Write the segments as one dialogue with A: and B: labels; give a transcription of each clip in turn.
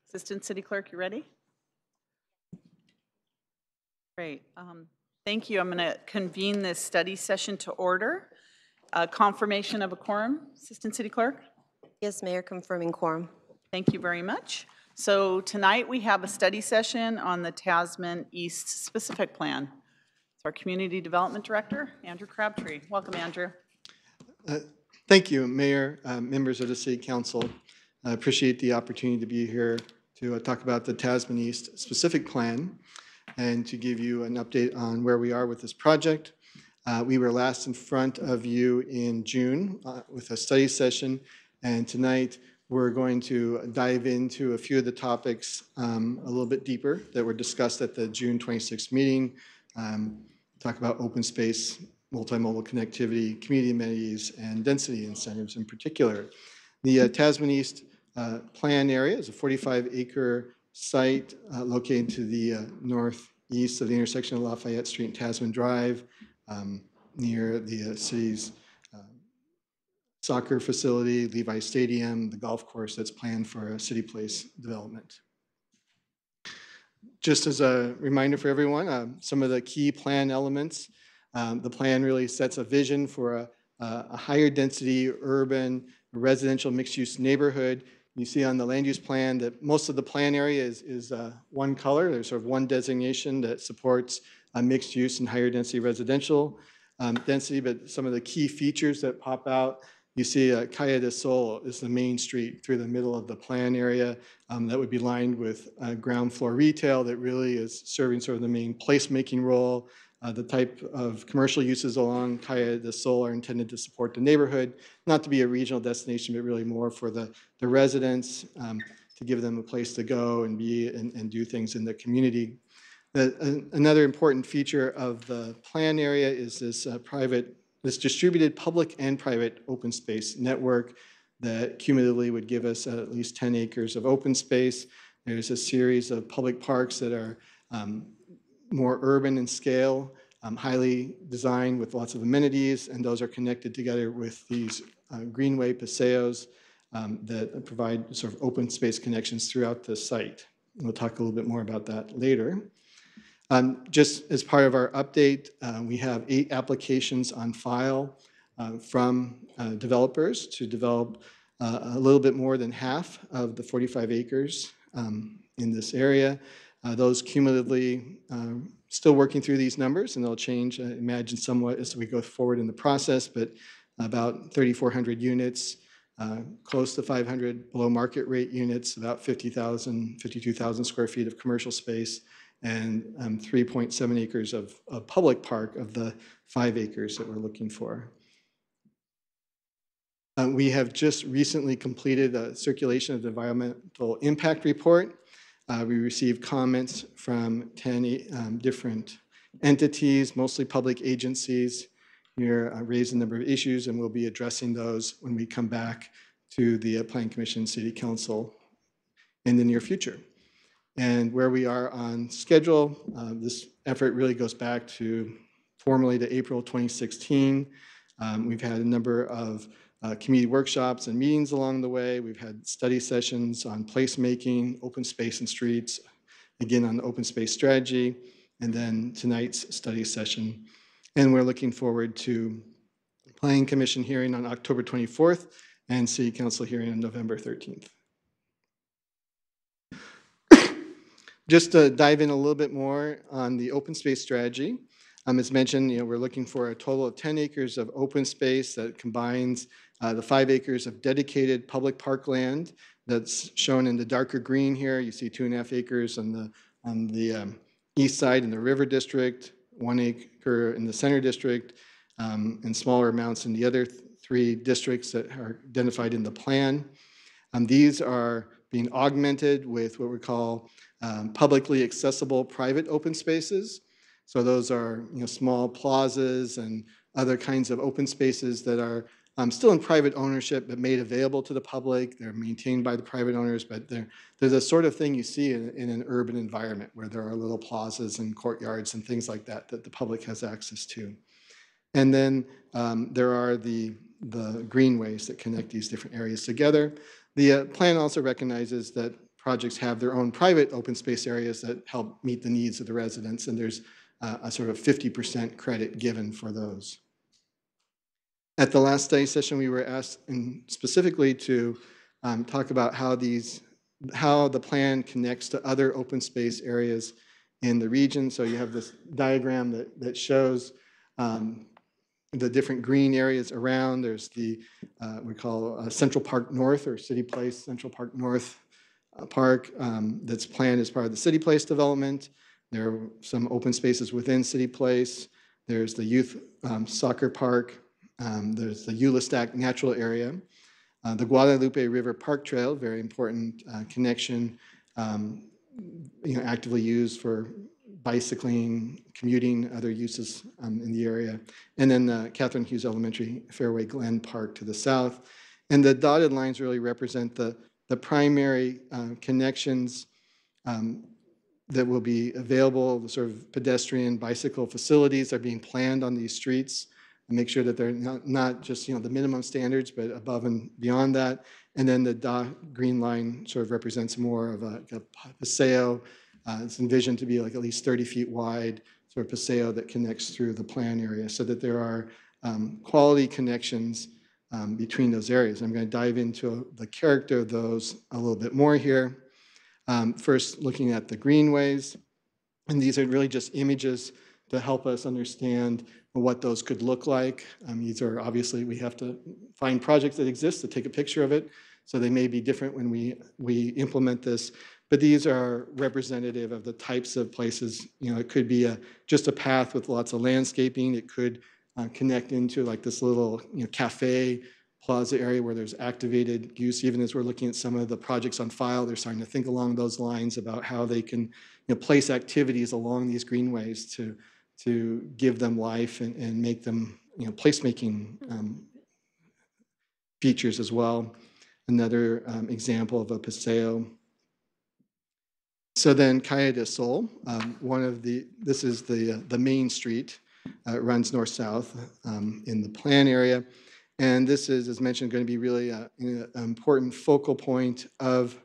A: Assistant City Clerk, you ready? Great. Thank you. I'm going to convene this study session to order. Confirmation of a quorum, Assistant City Clerk?
B: Yes, Mayor, confirming quorum.
A: Thank you very much. So tonight we have a study session on the Tasman East Specific Plan. It's our Community Development Director, Andrew Crabtree. Welcome, Andrew.
C: Thank you, Mayor, members of the City Council. I appreciate the opportunity to be here to talk about the Tasman East Specific Plan and to give you an update on where we are with this project. We were last in front of you in June with a study session, and tonight we're going to dive into a few of the topics a little bit deeper that were discussed at the June 26th meeting. Talk about open space, multimodal connectivity, community amenities, and density incentives in particular. The Tasman East plan area is a 45-acre site located to the northeast of the intersection of Lafayette Street and Tasman Drive, near the city's soccer facility, Levi Stadium, the golf course that's planned for a city place development. Just as a reminder for everyone, some of the key plan elements. The plan really sets a vision for a higher density urban residential mixed-use neighborhood. You see on the land use plan that most of the plan area is one color. There's sort of one designation that supports mixed use and higher density residential density, but some of the key features that pop out, you see Calle de Sol is the main street through the middle of the plan area that would be lined with ground floor retail that really is serving sort of the main placemaking role. The type of commercial uses along Calle de Sol are intended to support the neighborhood, not to be a regional destination, but really more for the residents, to give them a place to go and be and do things in the community. Another important feature of the plan area is this distributed public and private open space network that cumulatively would give us at least 10 acres of open space. There's a series of public parks that are more urban in scale, highly designed with lots of amenities, and those are connected together with these greenway paseos that provide sort of open space connections throughout the site. We'll talk a little bit more about that later. Just as part of our update, we have 8 applications on file from developers to develop a little bit more than half of the 45 acres in this area. Those cumulatively still working through these numbers, and they'll change, I imagine, somewhat as we go forward in the process, but about 3,400 units, close to 500 below market rate units, about 52,000 square feet of commercial space, and 3.7 acres of public park of the 5 acres that we're looking for. We have just recently completed a circulation of the environmental impact report. We received comments from 10 different entities, mostly public agencies. Here raised a number of issues, and we'll be addressing those when we come back to the Planning Commission City Council in the near future. And where we are on schedule, this effort really goes back formally to April 2016. We've had a number of community workshops and meetings along the way. We've had study sessions on placemaking, open space and streets, again on the open space strategy, and then tonight's study session. And we're looking forward to Planning Commission hearing on October 24th and City Council hearing on November 13th. Just to dive in a little bit more on the open space strategy. As mentioned, we're looking for a total of 10 acres of open space that combines the 5 acres of dedicated public park land that's shown in the darker green here. You see 2.5 acres on the east side in the River District, 1 acre in the Center District, and smaller amounts in the other 3 districts that are identified in the plan. These are being augmented with what we call publicly accessible private open spaces. So those are small plazas and other kinds of open spaces that are still in private ownership but made available to the public. They're maintained by the private owners, but they're the sort of thing you see in an urban environment where there are little plazas and courtyards and things like that that the public has access to. And then there are the greenways that connect these different areas together. The plan also recognizes that projects have their own private open space areas that help meet the needs of the residents, and there's a sort of 50% credit given for those. At the last study session, we were asked specifically to talk about how the plan connects to other open space areas in the region. So you have this diagram that shows the different green areas around. There's the, we call Central Park North, or City Place Central Park North Park, that's planned as part of the City Place development. There are some open spaces within City Place. There's the youth soccer park. There's the Eula Stack Natural Area. The Guadalupe River Park Trail, very important connection, actively used for bicycling, commuting, other uses in the area. And then the Catherine Hughes Elementary Fairway Glen Park to the south. And the dotted lines really represent the primary connections that will be available. The sort of pedestrian bicycle facilities are being planned on these streets, and make sure that they're not just the minimum standards, but above and beyond that. And then the green line sort of represents more of a paseo. It's envisioned to be like at least 30 feet wide, sort of paseo that connects through the plan area, so that there are quality connections between those areas. I'm going to dive into the character of those a little bit more here. First, looking at the greenways, and these are really just images to help us understand what those could look like. These are obviously, we have to find projects that exist to take a picture of it, so they may be different when we implement this. But these are representative of the types of places. It could be just a path with lots of landscaping. It could connect into like this little cafe plaza area where there's activated use. Even as we're looking at some of the projects on file, they're starting to think along those lines about how they can place activities along these greenways to give them life and make them placemaking features as well. Another example of a paseo. So then Calle de Sol, this is the main street. It runs north-south in the plan area. And this is, as mentioned, going to be really an important focal point of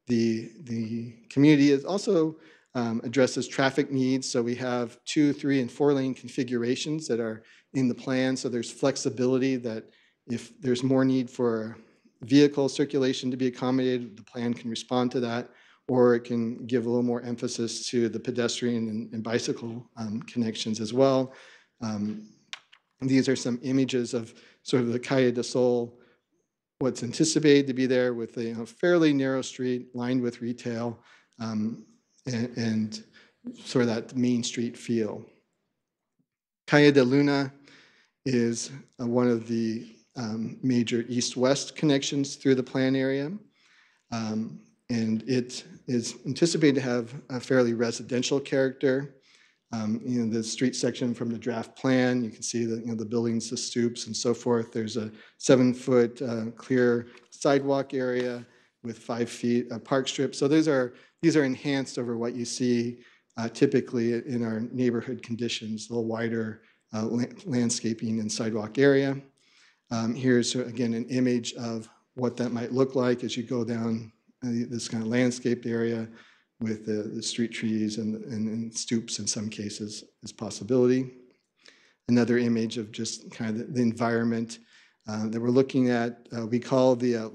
C: the community. It also addresses traffic needs. So we have 2-, 3-, and 4-lane configurations that are in the plan. So there's flexibility that if there's more need for vehicle circulation to be accommodated, the plan can respond to that, or it can give a little more emphasis to the pedestrian and bicycle connections as well. These are some images of sort of the Calle de Sol, what's anticipated to be there, with a fairly narrow street lined with retail and sort of that main street feel. Calle de Luna is one of the major east-west connections through the plan area. And it is anticipated to have a fairly residential character. The street section from the draft plan, you can see the buildings, the stoops, and so forth. There's a 7-foot clear sidewalk area with 5 feet of park strip. So these are enhanced over what you see typically in our neighborhood conditions, a little wider landscaping and sidewalk area. Here's again an image of what that might look like as you go down this kind of landscaped area with the street trees and stoops in some cases as possibility. Another image of just kind of the environment that we're looking at. We call the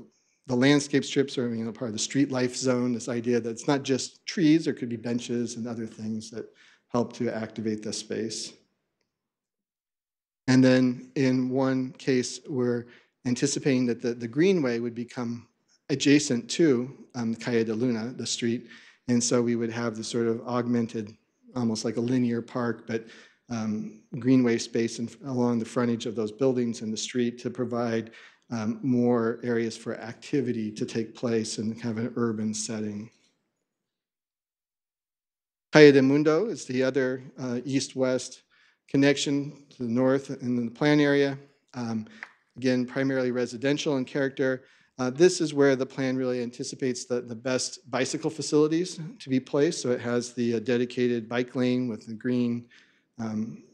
C: landscape strips, or part of the street life zone, this idea that it's not just trees, there could be benches and other things that help to activate the space. And then in one case, we're anticipating that the greenway would become adjacent to Calle de Luna, the street. And so we would have this sort of augmented, almost like a linear park, but greenway space along the frontage of those buildings in the street to provide more areas for activity to take place in kind of an urban setting. Calle de Mundo is the other east-west connection to the north in the plan area. Again, primarily residential in character. This is where the plan really anticipates the best bicycle facilities to be placed. So it has the dedicated bike lane with the green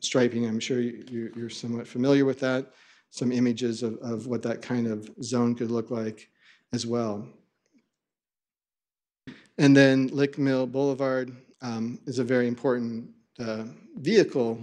C: striping. I'm sure you're somewhat familiar with that. Some images of what that kind of zone could look like as well. And then Lick Mill Boulevard is a very important vehicle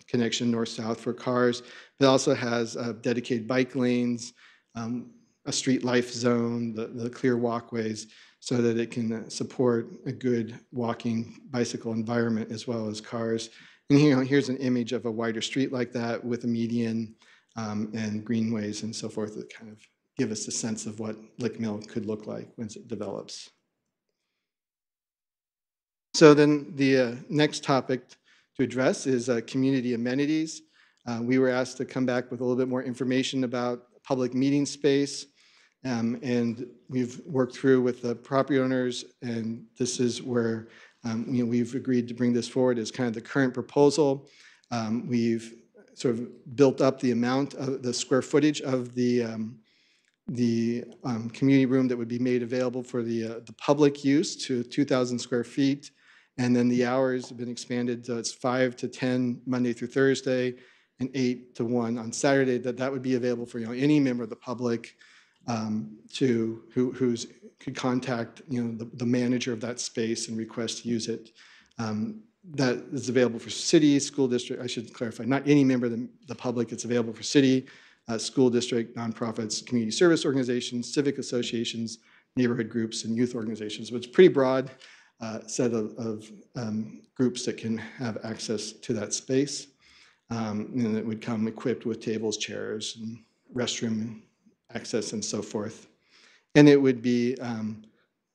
C: connection north-south for cars, but also has dedicated bike lanes, a street life zone, the clear walkways, so that it can support a good walking bicycle environment as well as cars. And here's an image of a wider street like that with a median and greenways and so forth that kind of give us a sense of what Lick Mill could look like once it develops. So then the next topic to address is community amenities. We were asked to come back with a little bit more information about public meeting space. And we've worked through with the property owners, and this is where we've agreed to bring this forward as kind of the current proposal. We've sort of built up the amount of the square footage of the community room that would be made available for the public use to 2,000 square feet. And then the hours have been expanded, so it's 5 to 10 Monday through Thursday, and 8 to 1 on Saturday. That would be available for any member of the public who could contact the manager of that space and request to use it. That is available for city, school district. I should clarify, not any member of the public. It's available for city, school district, nonprofits, community service organizations, civic associations, neighborhood groups, and youth organizations. But it's a pretty broad set of groups that can have access to that space. And it would come equipped with tables, chairs, and restroom access and so forth. And it would be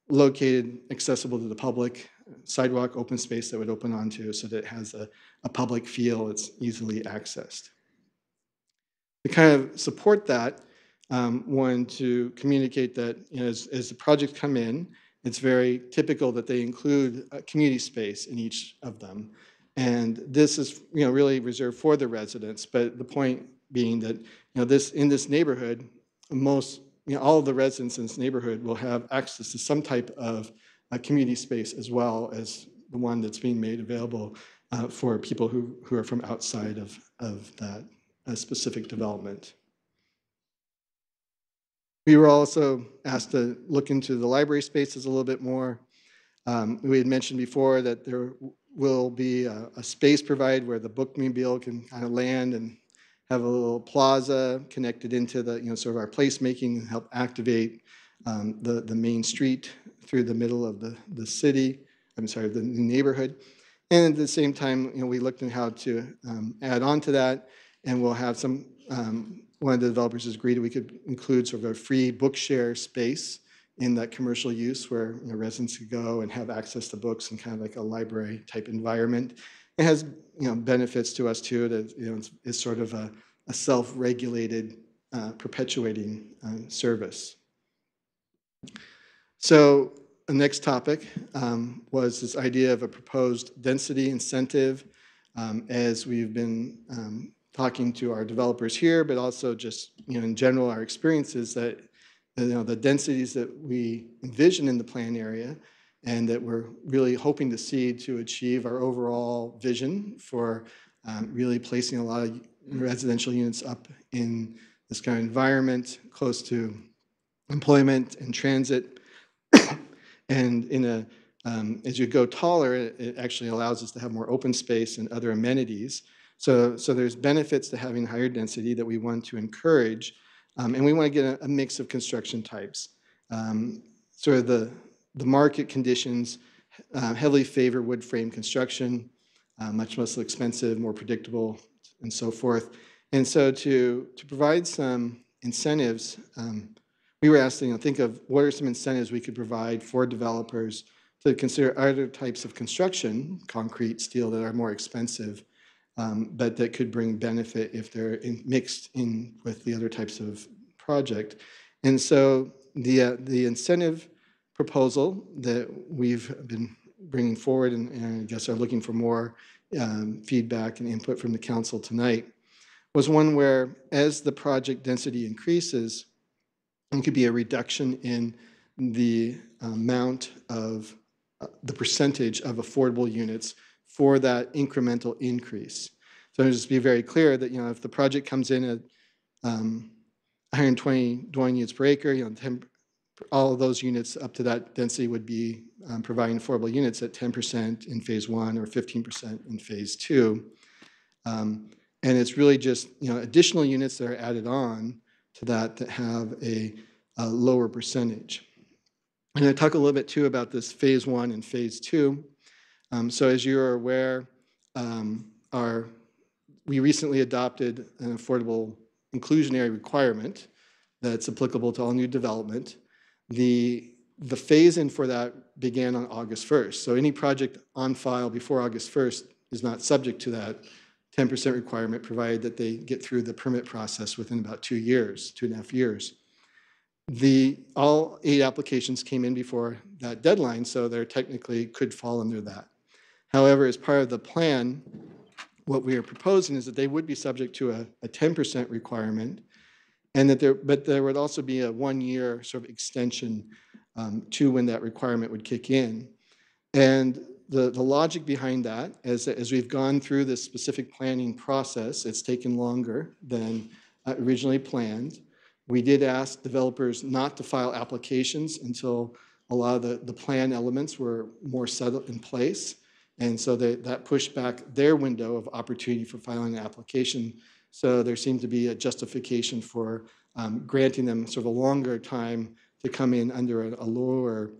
C: located, accessible to the public, sidewalk, open space that would open onto so that it has a public feel, it's easily accessed. To kind of support that, wanted to communicate that as the projects come in, it's very typical that they include a community space in each of them. And this is really reserved for the residents, but the point being that in this neighborhood, all of the residents in this neighborhood will have access to some type of community space as well as the one that's being made available for people who are from outside of that specific development. We were also asked to look into the library spaces a little bit more. We had mentioned before that there will be a space provided where the bookmobile can kind of land and have a little plaza connected into the sort of our placemaking and help activate the main street through the middle of the city. I'm sorry, the neighborhood. And at the same time, we looked at how to add on to that, and we'll have some. One of the developers has agreed that we could include sort of a free bookshare space in that commercial use where residents could go and have access to books and kind of like a library type environment. It has benefits to us too. That it's sort of a self-regulated, perpetuating service. So the next topic was this idea of a proposed density incentive. As we've been talking to our developers here, but also just in general, our experiences that the densities that we envision in the plan area and that we're really hoping to see to achieve our overall vision for really placing a lot of residential units up in this kind of environment, close to employment and transit. And as you go taller, it actually allows us to have more open space and other amenities. So there's benefits to having higher density that we want to encourage. And we want to get a mix of construction types. Sort of the market conditions heavily favor wood frame construction, much less expensive, more predictable, and so forth. And so to provide some incentives, we were asked to think of what are some incentives we could provide for developers to consider other types of construction, concrete, steel, that are more expensive, but that could bring benefit if they're mixed in with the other types of project. And so the incentive proposal that we've been bringing forward, and I guess are looking for more feedback and input from the council tonight, was one where as the project density increases, it could be a reduction in the amount of the percentage of affordable units for that incremental increase. So just be very clear that if the project comes in at 120 dwelling units per acre, all of those units up to that density would be providing affordable units at 10% in phase 1 or 15% in phase 2. And it's really just additional units that are added on to that have a lower percentage. And I talk a little bit too about this phase 1 and phase 2. So as you're aware, we recently adopted an affordable inclusionary requirement that's applicable to all new development. The phase-in for that began on August 1st. So any project on file before August 1st is not subject to that 10% requirement, provided that they get through the permit process within about 2 years, 2.5 years. All 8 applications came in before that deadline, so they technically could fall under that. However, as part of the plan, what we are proposing is that they would be subject to a 10% requirement, and that there would also be a 1-year sort of extension to when that requirement would kick in. And the logic behind that is that as we've gone through this specific planning process, it's taken longer than originally planned. We did ask developers not to file applications until a lot of the plan elements were more settled in place. And so that pushed back their window of opportunity for filing an application. So there seemed to be a justification for granting them sort of a longer time to come in under a lower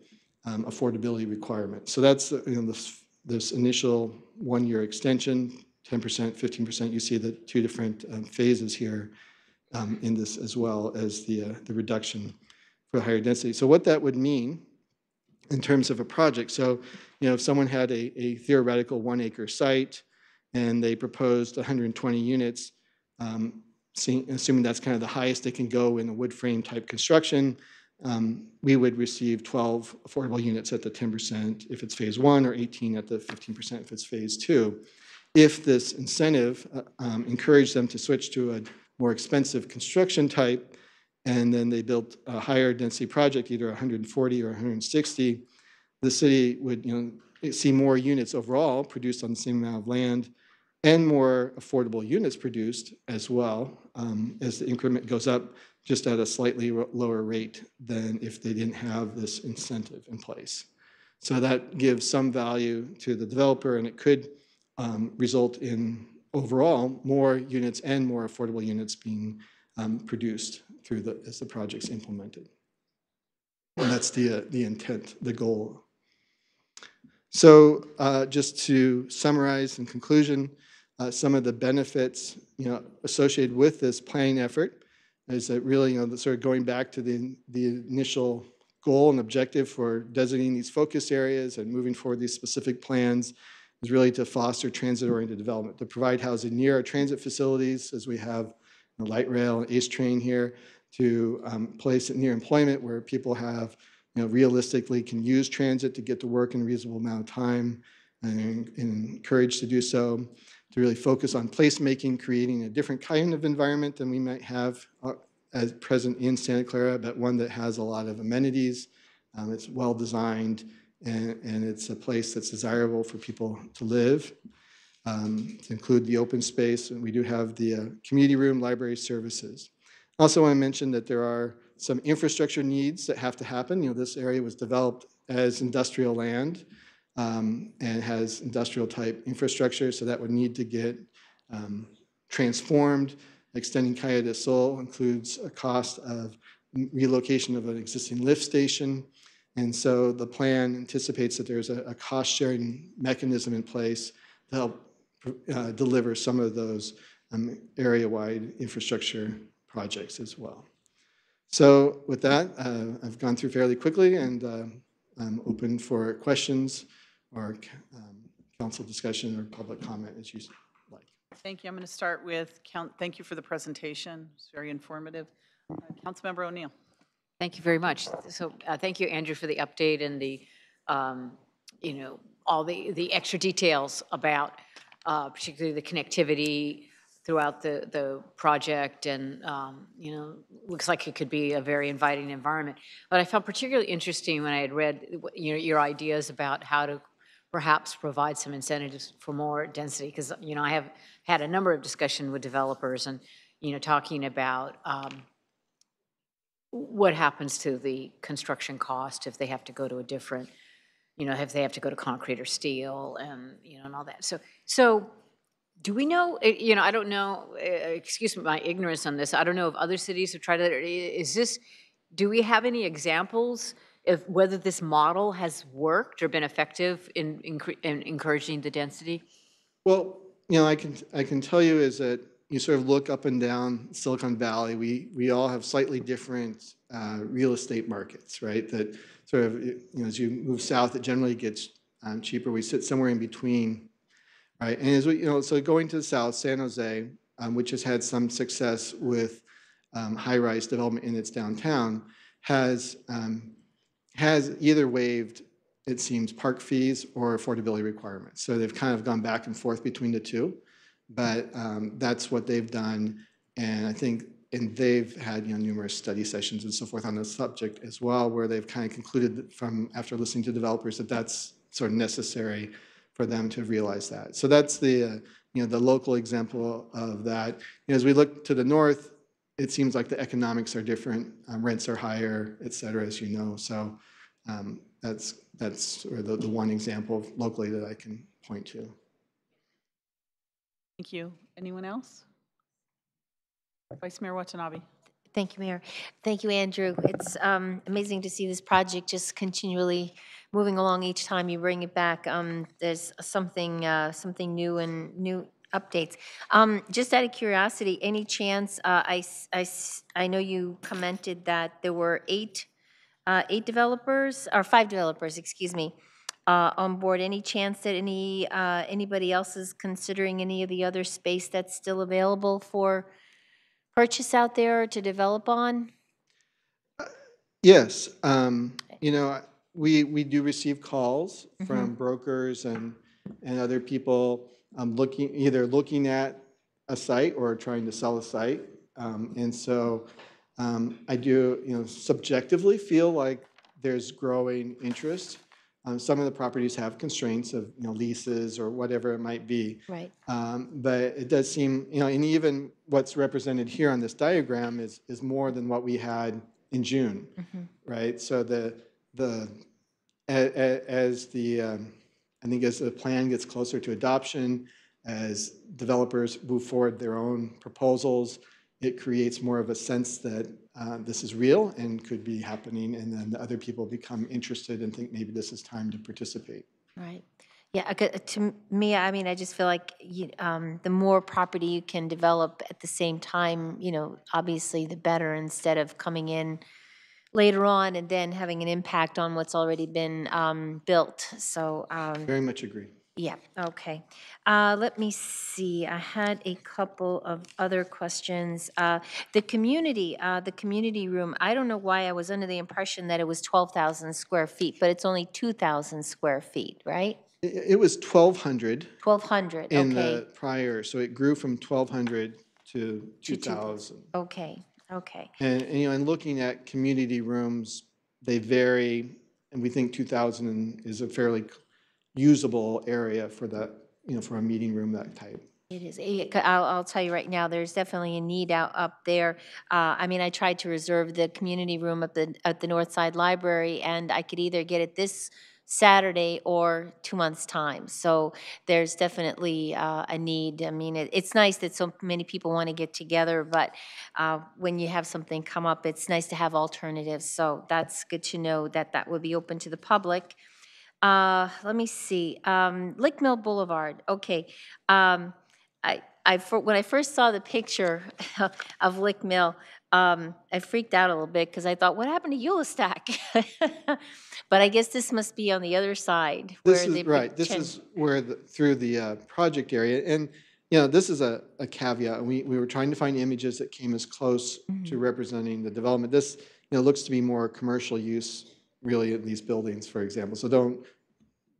C: affordability requirement. So that's this initial 1-year extension, 10%, 15%. You see the 2 different phases here in this, as well as the reduction for higher density. So what that would mean in terms of a project. So, if someone had a theoretical 1-acre site and they proposed 120 units, assuming that's kind of the highest they can go in a wood frame type construction, we would receive 12 affordable units at the 10% if it's phase 1, or 18 at the 15% if it's phase 2. If this incentive encouraged them to switch to a more expensive construction type, and then they built a higher density project, either 140 or 160, the city would see more units overall produced on the same amount of land, and more affordable units produced as well, as the increment goes up, just at a slightly lower rate than if they didn't have this incentive in place. So that gives some value to the developer, and it could result in overall more units and more affordable units being produced as the project's implemented. And that's the intent, the goal. So just to summarize in conclusion, some of the benefits associated with this planning effort is that really sort of going back to the initial goal and objective for designating these focus areas and moving forward these specific plans is really to foster transit-oriented development, to provide housing near our transit facilities, as we have light rail and ACE train here, to place it near employment where people have, realistically can use transit to get to work in a reasonable amount of time, and encouraged to do so, to really focus on placemaking, creating a different kind of environment than we might have as present in Santa Clara, but one that has a lot of amenities. It's well designed, and it's a place that's desirable for people to live. To include the open space, and we do have the community room, library services. I also want to mention that there are some infrastructure needs that have to happen. This area was developed as industrial land and has industrial type infrastructure, so that would need to get transformed. Extending Calle del Sol includes a cost of relocation of an existing lift station, and so the plan anticipates that there's a cost-sharing mechanism in place to help deliver some of those area-wide infrastructure projects as well. So with that, I've gone through fairly quickly, and I'm open for questions or council discussion or public comment as you like.
A: Thank you. I'm going to start with thank you for the presentation. It's very informative. Councilmember O'Neill.
D: Thank you very much. So thank you, Andrew, for the update and the, all the extra details about particularly the connectivity throughout the project, and looks like it could be a very inviting environment. But I found particularly interesting when I had read your ideas about how to perhaps provide some incentives for more density, because I have had a number of discussions with developers, and talking about what happens to the construction cost if they have to go to a different, if they have to go to concrete or steel and, and all that. So do we know, I don't know, excuse me, my ignorance on this. I don't know if other cities have tried it. Do we have any examples of whether this model has worked or been effective in encouraging the density?
C: Well, I can tell you is that you sort of look up and down Silicon Valley. We all have slightly different real estate markets, right? That sort of as you move south, it generally gets cheaper. We sit somewhere in between, right? And as we so going to the south, San Jose, which has had some success with high-rise development in its downtown, has either waived, it seems, park fees or affordability requirements. So they've kind of gone back and forth between the two, but that's what they've done. And I think, and they've had numerous study sessions and so forth on this subject as well, where they've kind of concluded from after listening to developers that that's sort of necessary for them to realize that. So that's the the local example of that. As we look to the north, it seems like the economics are different. Rents are higher, et cetera, as you know. So that's sort of the one example locally that I can point to.
A: Thank you. Anyone else? Vice Mayor Watanabe.
B: Thank you, Mayor. Thank you, Andrew. It's amazing to see this project just continually moving along each time you bring it back. There's something new and new updates. Just out of curiosity, any chance, I know you commented that there were eight developers, or 5 developers, excuse me, on board. Any chance that anybody else is considering any of the other space that's still available for purchase out there to develop on?
C: Yes, we do receive calls from brokers and other people either looking at a site or trying to sell a site, and so I do subjectively feel like there's growing interest. Some of the properties have constraints of leases or whatever it might be.
B: Right.
C: But it does seem and even what's represented here on this diagram is more than what we had in June, right? So as the I think as the plan gets closer to adoption, as developers move forward their own proposals, it creates more of a sense that this is real and could be happening, and then the other people become interested and think maybe this is time to participate.
B: Right. Yeah, to me, I mean, I just feel like the more property you can develop at the same time, obviously the better, instead of coming in later on and then having an impact on what's already been built. So,
C: Very much agree.
B: yeah, okay. Let me see. I had a couple of other questions. The community room, I don't know why I was under the impression that it was 12,000 square feet, but it's only 2,000 square feet, right?
C: It was 1,200
B: 1,200,
C: in
B: okay.
C: the prior, so it grew from 1,200 to 2,000.
B: Okay, okay.
C: And looking at community rooms, they vary, and we think 2,000 is a fairly usable area for that, for a meeting room that type.
B: It is. I'll tell you right now, there's definitely a need up there. I mean, I tried to reserve the community room at the Northside Library, and I could either get it this Saturday or 2 months' time. So there's definitely a need. I mean, it's nice that so many people want to get together, but when you have something come up, it's nice to have alternatives. So that's good to know that that would be open to the public. Let me see. Lake Mill Boulevard. Okay. When I first saw the picture of Lick Mill, I freaked out a little bit because I thought, what happened to Eulestack? But I guess this must be on the other side.
C: This is right. This is where through the project area, and this is a caveat. We were trying to find images that came as close to representing the development. This looks to be more commercial use, really, in these buildings, for example. So don't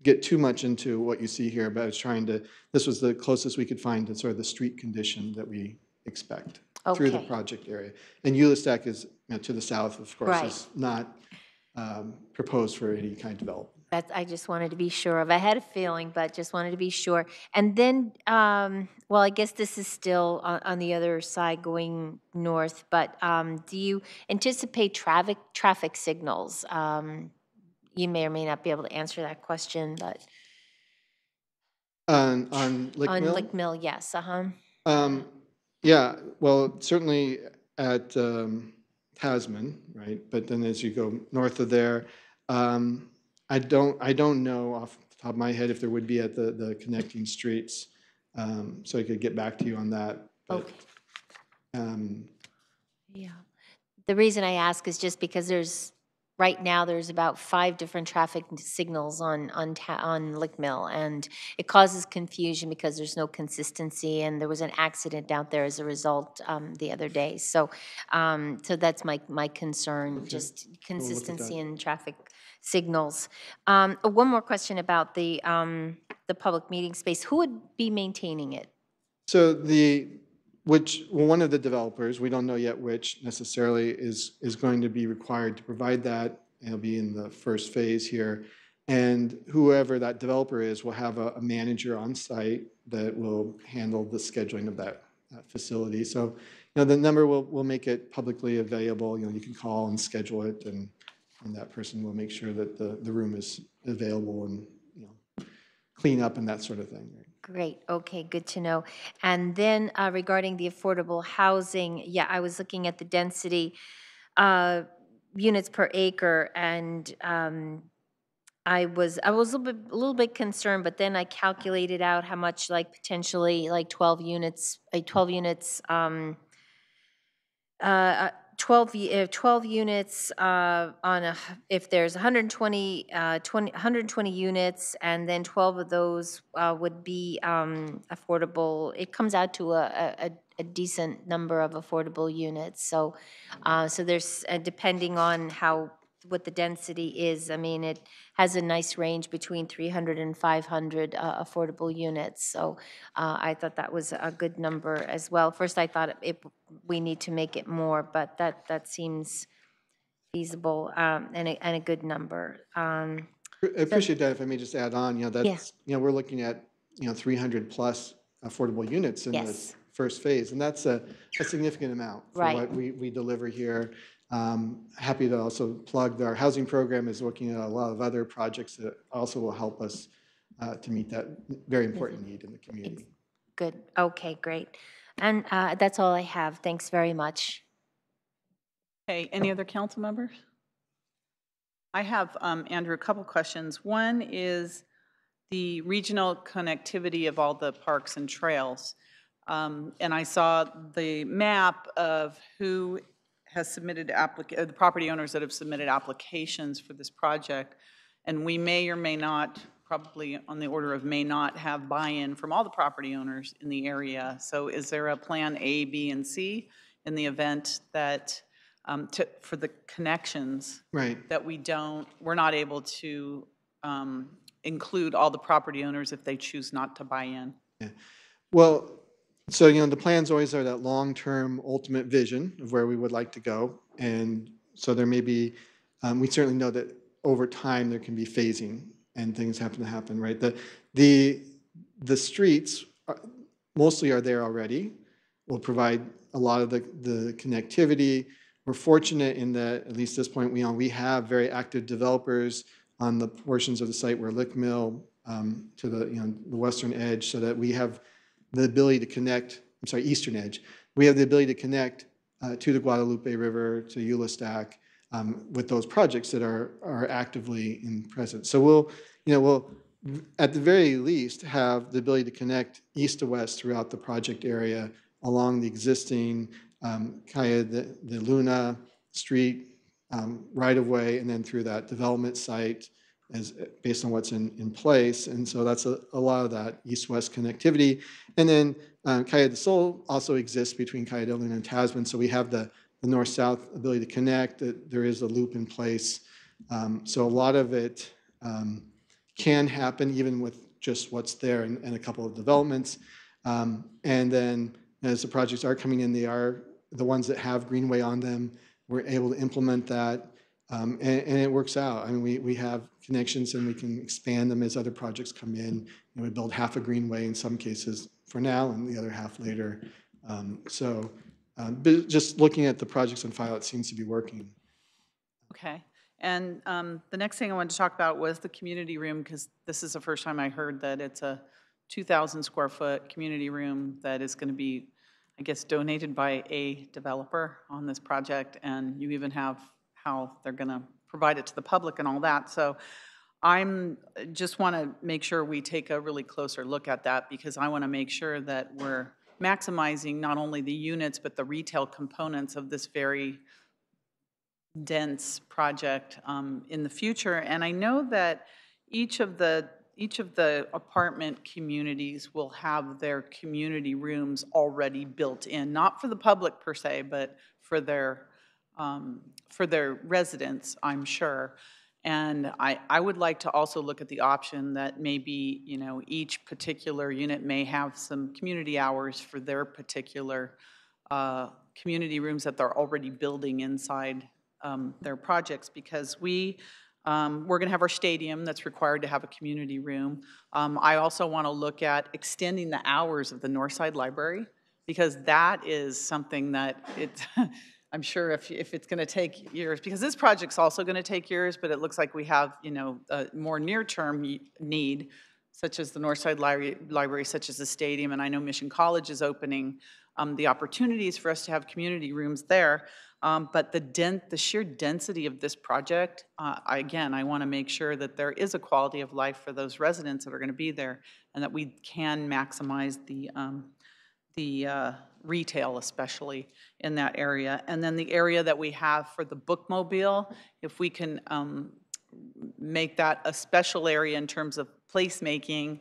C: get too much into what you see here, but I was this was the closest we could find to sort of the street condition that we expect through the project area. And Eulestack is to the south, of course,
B: Right.
C: is not proposed for any kind of development.
B: That's, I just wanted to be sure of. I had a feeling, but just wanted to be sure. And then, well, I guess this is still on the other side going north, but do you anticipate traffic signals? You may or may not be able to answer that question, but
C: On Lick
B: on
C: Mill?
B: Lick Mill, yes,
C: Yeah, well, certainly at Tasman, right? But then as you go north of there, I don't know off the top of my head if there would be at the connecting streets. So I could get back to you on that. But,
B: Okay.
C: um,
B: Yeah. The reason I ask is just because right now, there's about 5 different traffic signals on Lick Mill, and it causes confusion because there's no consistency, and there was an accident out there as a result the other day. So that's my concern,
C: Okay.
B: just
C: We'll look at
B: consistency
C: that.
B: in traffic signals. One more question about the public meeting space. Who would be maintaining it?
C: So one of the developers, we don't know yet which necessarily, is going to be required to provide that. It'll be in the first phase here. And whoever that developer is will have a manager on site that will handle the scheduling of that facility. So, the number will make it publicly available. You can call and schedule it, and that person will make sure that the room is available and, clean up and that sort of thing. Right?
B: Great, okay, good to know. And then regarding the affordable housing, yeah, I was looking at the density units per acre, and I was a little bit concerned, but then I calculated out how much, like, potentially like 12 units, 12 units if there's 120 units, and then 12 of those would be affordable. It comes out to a decent number of affordable units. So there's, depending on what the density is, I mean, it has a nice range between 300 and 500 affordable units. So I thought that was a good number as well. First, I thought we need to make it more, but that seems feasible and a good number.
C: I appreciate that. If I may just add on, that's, we're looking at, 300 plus affordable units in
B: Yes.
C: this first phase. And that's a significant amount for
B: Right.
C: what we deliver here. Happy to also plug our housing program is looking at a lot of other projects that also will help us to meet that very important need in the community.
B: Good. Okay, great. And that's all I have. Thanks very much.
A: Okay, any other council members? I have, Andrew, a couple questions. One is the regional connectivity of all the parks and trails. And I saw the map of who has submitted the property owners that have submitted applications for this project. And we may or may not, probably on the order of may not, have buy-in from all the property owners in the area. So is there a plan A, B, and C in the event that for the connections,
C: Right.
A: that we're not able to include all the property owners if they choose not to buy in?
C: Yeah. Well, so, the plans always are that long-term ultimate vision of where we would like to go. And so there may be, we certainly know that over time there can be phasing and things happen to happen, right? The streets mostly are there already. We'll provide a lot of the connectivity. We're fortunate in that, at least at this point, we have very active developers on the portions of the site where Lick Mill to the western edge, so that we have the ability to connect. I'm sorry, eastern edge. We have the ability to connect to the Guadalupe River, to Eula Stack, with those projects that are actively in present. So we'll at the very least have the ability to connect east to west throughout the project area along the existing Calle de Luna Street right of way, and then through that development site as based on what's in place. And so that's a lot of that east-west connectivity. And then Calle de Sol also exists between Calle de Luna and Tasman. So we have the north-south ability to connect. There is a loop in place. So a lot of it can happen even with just what's there and a couple of developments. And then as the projects are coming in, they are the ones that have Greenway on them. We're able to implement that. And it works out. I mean, we have connections and we can expand them as other projects come in. We build half a greenway in some cases for now and the other half later. But just looking at the projects on file, it seems to be working.
A: Okay. And the next thing I wanted to talk about was the community room, because this is the first time I heard that it's a 2,000 square foot community room that is going to be, I guess, donated by a developer on this project. And you even have how they're going to provide it to the public and all that. So I'm just want to make sure we take a really closer look at that, because I want to make sure that we're maximizing not only the units, but the retail components of this very dense project in the future. And I know that each of the apartment communities will have their community rooms already built in, not for the public per se, but for their residents, I'm sure. And I would like to also look at the option that maybe, you know, each particular unit may have some community hours for their particular community rooms that they're already building inside their projects, because we're going to have our stadium that's required to have a community room. I also want to look at extending the hours of the Northside Library, because that is something that I'm sure if it's going to take years, because this project's also going to take years, but it looks like we have, you know, a more near-term need, such as the Northside Library, such as the stadium, and I know Mission College is opening the opportunities for us to have community rooms there. But the sheer density of this project, again, I want to make sure that there is a quality of life for those residents that are going to be there, and that we can maximize the retail, especially in that area. And then the area that we have for the bookmobile, if we can make that a special area in terms of placemaking,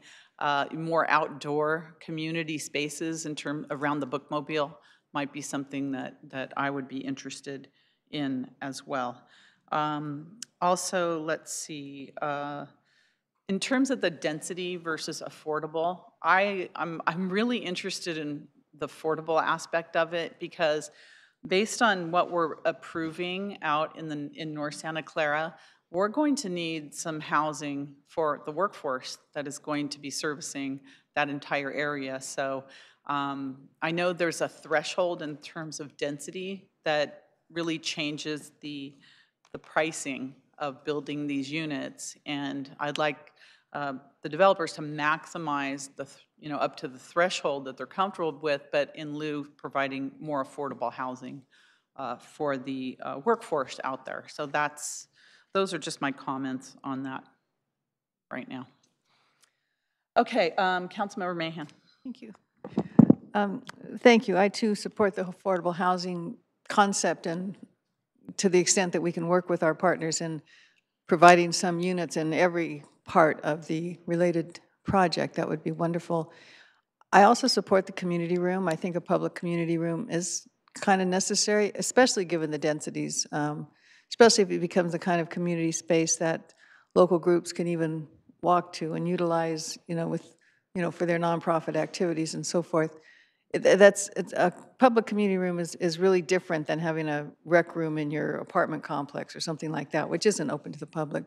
A: more outdoor community spaces around the bookmobile might be something that I would be interested in as well. Also, let's see, in terms of the density versus affordable, I'm really interested in the affordable aspect of it, because based on what we're approving out in North Santa Clara, we're going to need some housing for the workforce that is going to be servicing that entire area. So I know there's a threshold in terms of density that really changes the pricing of building these units, and I'd like the developers to maximize up to the threshold that they're comfortable with, but in lieu providing more affordable housing for the workforce out there. So those are just my comments on that right now. Okay, Councilmember Mahan.
E: Thank you. Thank you. I too support the affordable housing concept, and to the extent that we can work with our partners in providing some units in every part of the related project, that would be wonderful. I also support the community room. I think a public community room is kind of necessary, especially given the densities, especially if it becomes the kind of community space that local groups can even walk to and utilize, for their nonprofit activities and so forth. A public community room is really different than having a rec room in your apartment complex or something like that, which isn't open to the public.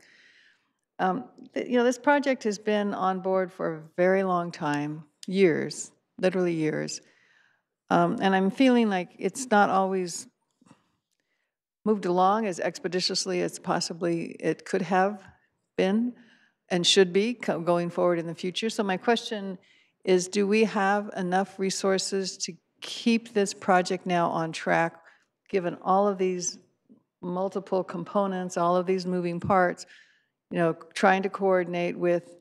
E: This project has been on board for a very long time, years, literally years. And I'm feeling like it's not always moved along as expeditiously as possibly it could have been and should be going forward in the future. So my question is, do we have enough resources to keep this project now on track, given all of these multiple components, all of these moving parts, trying to coordinate with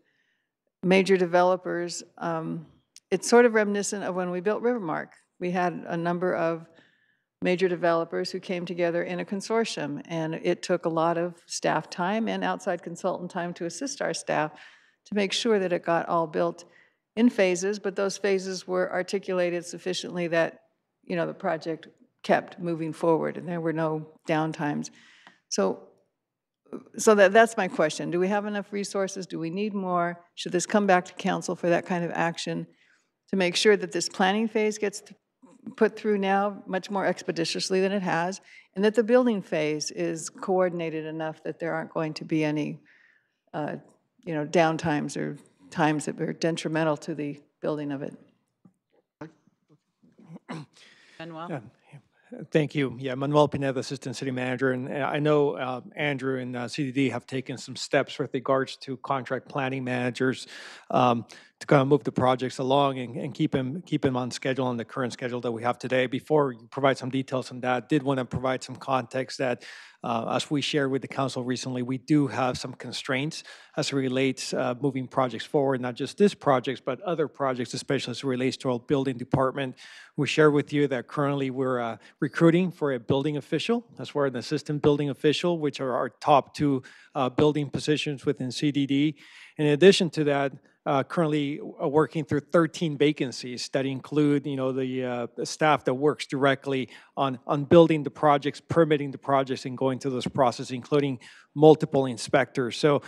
E: major developers? It's sort of reminiscent of when we built Rivermark. We had a number of major developers who came together in a consortium, and it took a lot of staff time and outside consultant time to assist our staff to make sure that it got all built in phases, but those phases were articulated sufficiently that, the project kept moving forward and there were no downtimes. So that's my question. Do we have enough resources? Do we need more? Should this come back to council for that kind of action to make sure that this planning phase gets put through now much more expeditiously than it has, and that the building phase is coordinated enough that there aren't going to be any, downtimes or times that are detrimental to the building of it.
A: Manuel?
F: Yeah, thank you. Yeah, Manuel Pineda, Assistant City Manager, and I know Andrew and CDD have taken some steps with regards to contract planning managers to kind of move the projects along and keep them on schedule, on the current schedule that we have today. Before you provide some details on that, did want to provide some context that as we shared with the council recently, we do have some constraints as it relates moving projects forward, not just this project, but other projects, especially as it relates to our building department. We share with you that currently we're recruiting for a building official, as well as an assistant building official, which are our top two building positions within CDD. In addition to that, currently working through 13 vacancies that include, the staff that works directly on building the projects, permitting the projects, and going through this process, including multiple inspectors. So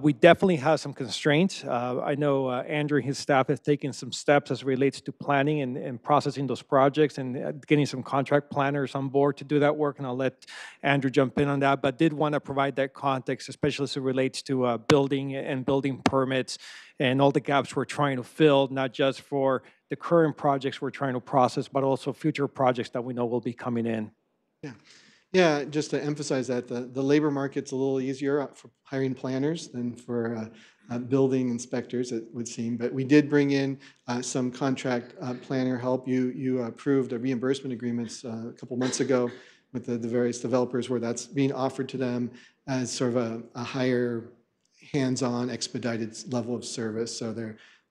F: we definitely have some constraints. I know Andrew and his staff have taken some steps as it relates to planning and processing those projects and getting some contract planners on board to do that work, and I'll let Andrew jump in on that, but did want to provide that context, especially as it relates to building and building permits and all the gaps we're trying to fill, not just for the current projects we're trying to process, but also future projects that we know will be coming in.
C: Yeah. Yeah, just to emphasize that, the labor market's a little easier for hiring planners than for building inspectors, it would seem. But we did bring in some contract planner help. You approved a reimbursement agreements a couple months ago with the various developers where that's being offered to them as sort of a higher hands-on, expedited level of service. So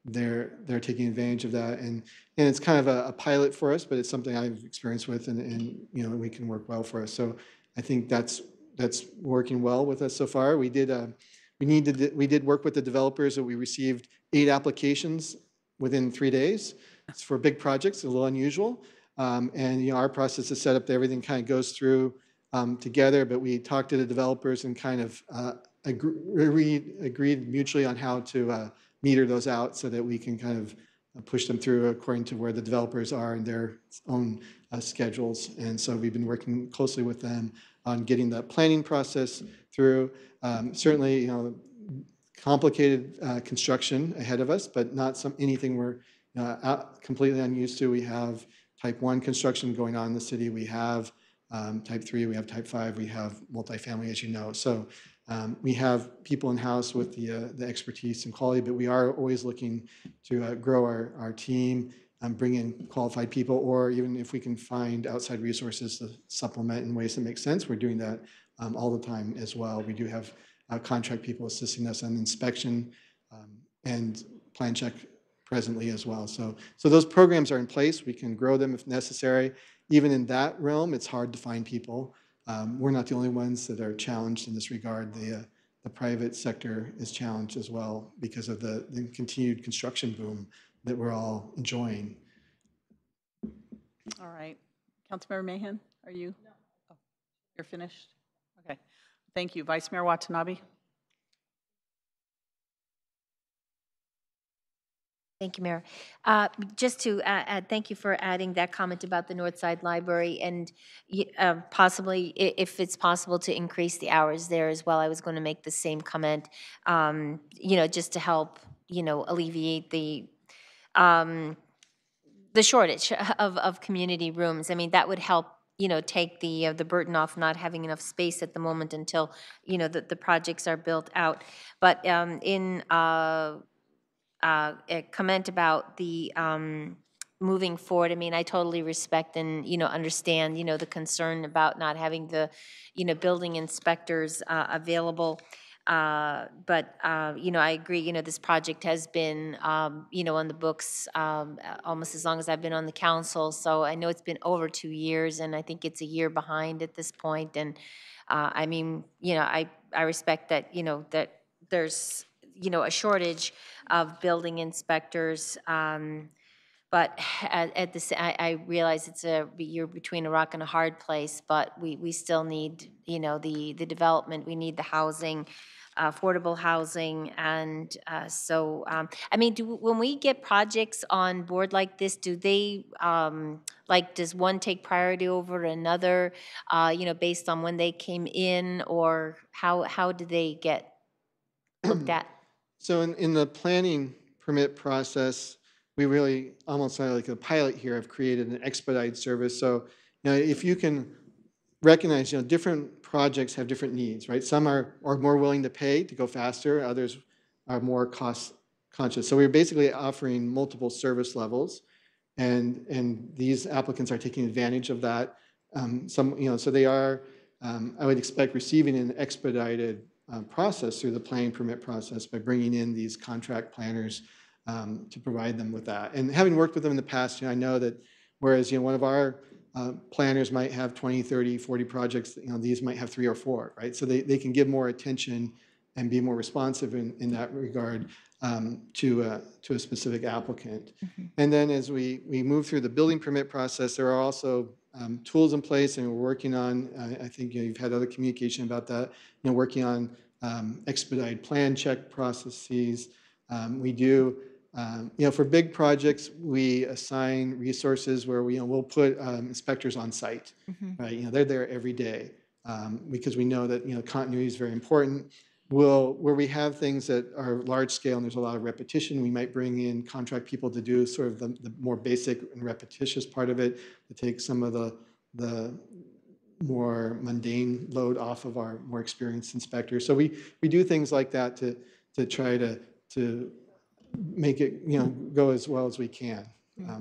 C: they're taking advantage of that, and it's kind of a pilot for us, but it's something I've experienced with, and we can work well for us. So I think that's working well with us so far. We did work with the developers, that we received 8 applications within 3 days. It's for big projects, a little unusual, and our process is set up that everything kind of goes through together. But we talked to the developers and kind of agreed mutually on how to meter those out so that we can kind of push them through according to where the developers are in their own schedules. And so we've been working closely with them on getting that planning process through. Certainly, complicated construction ahead of us, but not anything we're completely unused to. We have type 1 construction going on in the city. We have type 3, we have type 5, we have multifamily, as you know. So we have people in-house with the expertise and quality, but we are always looking to grow our team, bring in qualified people, or even if we can find outside resources to supplement in ways that make sense, we're doing that all the time as well. We do have contract people assisting us on inspection and plan check presently as well. So those programs are in place. We can grow them if necessary. Even in that realm, it's hard to find people. We're not the only ones that are challenged in this regard. The private sector is challenged as well because of the continued construction boom that we're all enjoying.
A: All right. Councilmember Mahan, are you? No. Oh, you're finished? Okay. Thank you. Vice Mayor Watanabe?
B: Thank you, Mayor. Just to add, thank you for adding that comment about the Northside Library, and possibly, if it's possible, to increase the hours there as well. I was going to make the same comment, just to help, alleviate the shortage of community rooms. I mean, that would help, take the burden off not having enough space at the moment until, the projects are built out. But a comment about the moving forward. I mean, I totally respect and, understand, the concern about not having the, building inspectors available. But I agree, this project has been, on the books almost as long as I've been on the council. So I know it's been over 2 years, and I think it's a year behind at this point. And I mean, I respect that, that there's, a shortage of building inspectors. But I realize you're between a rock and a hard place, but we still need, the development, we need the housing. affordable housing. And I mean, when we get projects on board like this, do they, like, does one take priority over another, based on when they came in, or how do they get looked at?
C: So in the planning permit process, we really, almost like a pilot here, have created an expedite service. So, if you can recognize, different projects have different needs, right? Some are more willing to pay to go faster, others are more cost conscious. So we're basically offering multiple service levels, and these applicants are taking advantage of that. So they are, I would expect, receiving an expedited process through the planning permit process by bringing in these contract planners to provide them with that. And having worked with them in the past, I know that whereas one of our planners might have 20, 30, 40 projects, these might have 3 or 4, right? So they can give more attention and be more responsive in that regard to a specific applicant. And then as we move through the building permit process, there are also tools in place, and we're working on, I think you've had other communication about that, working on expedited plan check processes. We do, for big projects, we assign resources where we'll put inspectors on site, right? They're there every day because we know that continuity is very important. Where we have things that are large scale and there's a lot of repetition, we might bring in contract people to do sort of the more basic and repetitious part of it, to take some of the more mundane load off of our more experienced inspectors. So we do things like that to try to make it go as well as we can,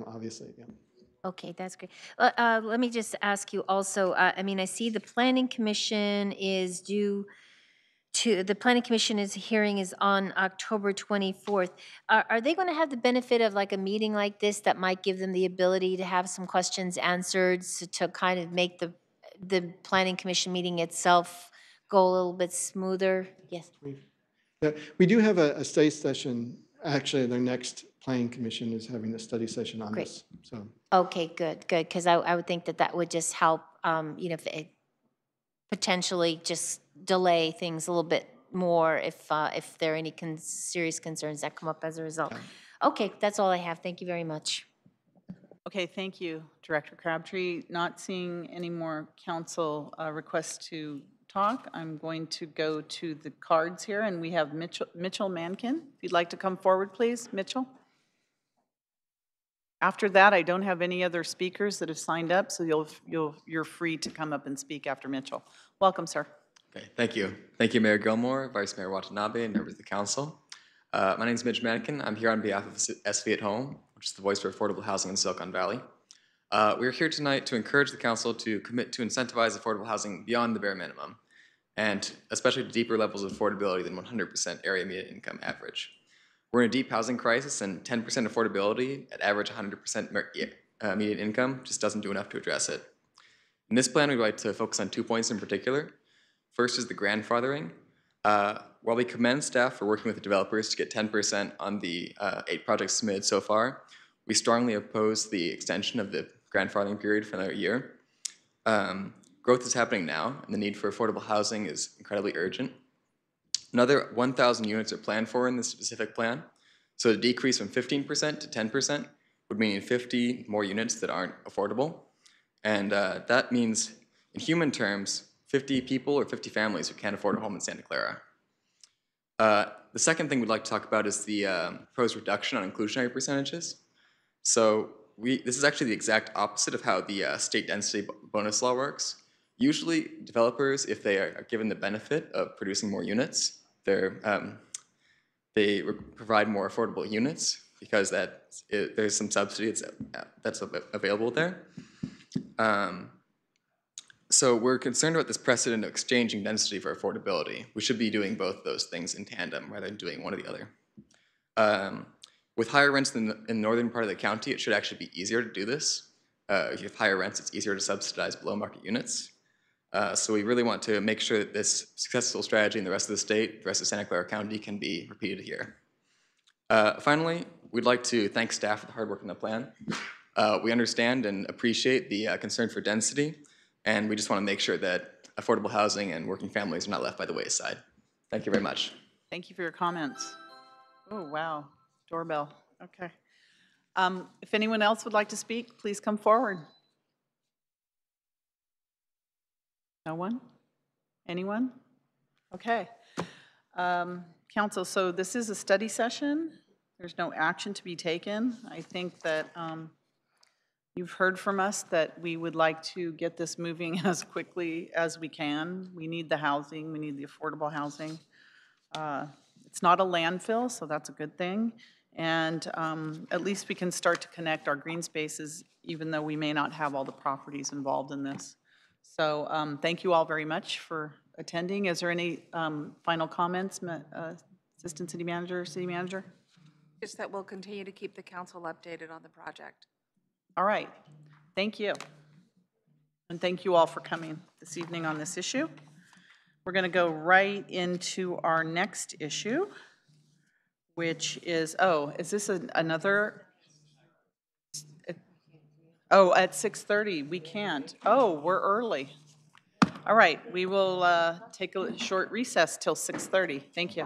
C: obviously. Yeah.
B: Okay, that's great. Let me just ask you also, I mean, I see the Planning Commission is due to, the Planning Commission's hearing is on October 24th. Are they going to have the benefit of like a meeting like this that might give them the ability to have some questions answered, to kind of make the Planning Commission meeting itself go a little bit smoother? Yes.
C: Yeah, we do have a study session. Actually, their next Planning Commission is having a study session on
B: Great.
C: this. So.
B: Okay, good, because I would think that would just help, if it potentially just delay things a little bit more if there are any serious concerns that come up as a result.
C: Yeah.
B: Okay, that's all I have. Thank you very much.
A: Okay, thank you, Director Crabtree. Not seeing any more council requests to talk, I'm going to go to the cards here, and we have Mitchell Mankin. If you'd like to come forward, please, Mitchell. After that, I don't have any other speakers that have signed up, so you're free to come up and speak after Mitchell. Welcome, sir.
G: Okay, thank you. Thank you, Mayor Gilmore, Vice Mayor Watanabe, and members of the council. My name is Mitch Mankin. I'm here on behalf of SV at Home, which is the voice for affordable housing in Silicon Valley. We're here tonight to encourage the council to commit to incentivize affordable housing beyond the bare minimum, and especially to deeper levels of affordability than 100% area median income average. We're in a deep housing crisis, and 10% affordability at average 100% median income just doesn't do enough to address it. In this plan, we'd like to focus on 2 points in particular. First is the grandfathering. While we commend staff for working with the developers to get 10% on the 8 projects submitted so far, we strongly oppose the extension of the grandfathering period for another year. Growth is happening now, and the need for affordable housing is incredibly urgent. Another 1,000 units are planned for in this specific plan, so a decrease from 15% to 10% would mean 50 more units that aren't affordable, and that means, in human terms, 50 people or 50 families who can't afford a home in Santa Clara. The second thing we'd like to talk about is the proposed reduction on inclusionary percentages. So this is actually the exact opposite of how the state density bonus law works. Usually developers, if they are given the benefit of producing more units, they provide more affordable units because there's some subsidy that's available there. So we're concerned about this precedent of exchanging density for affordability. We should be doing both those things in tandem rather than doing one or the other. With higher rents in the northern part of the county, it should actually be easier to do this. If you have higher rents, it's easier to subsidize below market units. So we really want to make sure that this successful strategy in the rest of the state, the rest of Santa Clara County, can be repeated here. Finally, we'd like to thank staff for the hard work on the plan. We understand and appreciate the concern for density, and we just want to make sure that affordable housing and working families are not left by the wayside. Thank you very much.
A: Thank you for your comments. Oh, wow, doorbell, okay. If anyone else would like to speak, please come forward. No one? Anyone? Okay. Council, so this is a study session. There's no action to be taken. I think that you've heard from us that we would like to get this moving as quickly as we can. We need the housing, we need the affordable housing. It's not a landfill, so that's a good thing. And at least we can start to connect our green spaces, even though we may not have all the properties involved in this. So thank you all very much for attending. Is there any final comments, Assistant City Manager, City Manager?
H: Just that we'll continue to keep the council updated on the project.
A: All right, thank you. And thank you all for coming this evening on this issue. We're going to go right into our next issue, which is, oh, is this another? Oh, at 6:30, we can't. Oh, we're early. All right, we will take a short recess till 6:30. Thank you.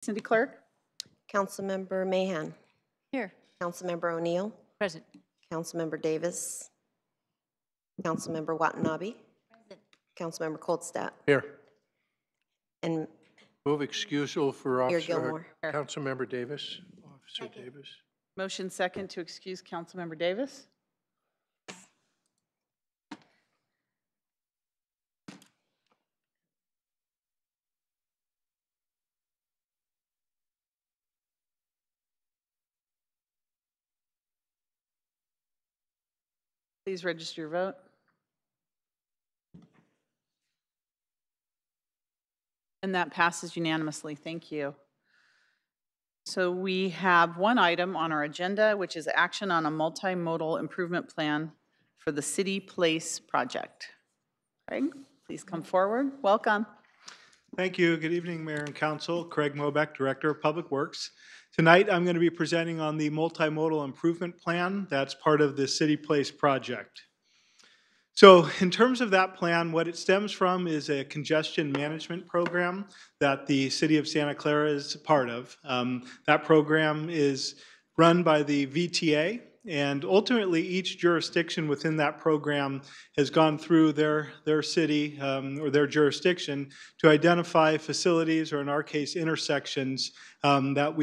A: Cindy Clerk?
I: Councilmember Mahan.
E: Here.
I: Councilmember O'Neill.
D: Present.
I: Councilmember Davis. Councilmember Watanabe. Councilmember Coldstat.
J: Here.
I: And
J: Move excusal for
I: Mayor
J: Officer,
I: Gilmore.
J: Councilmember Davis. Officer Davis.
A: Motion second to excuse Councilmember Davis. Please register your vote. And that passes unanimously. Thank you. So we have one item on our agenda, which is action on a multimodal improvement plan for the City Place project. Craig, please come forward. Welcome.
K: Thank you. Good evening, Mayor and Council. Craig Mobeck, Director of Public Works. Tonight, I'm going to be presenting on the multimodal improvement plan that's part of the City Place project. So in terms of that plan, what it stems from is a congestion management program that the City of Santa Clara is part of. That program is run by the VTA, and ultimately each jurisdiction within that program has gone through their city or their jurisdiction to identify facilities, or in our case, intersections that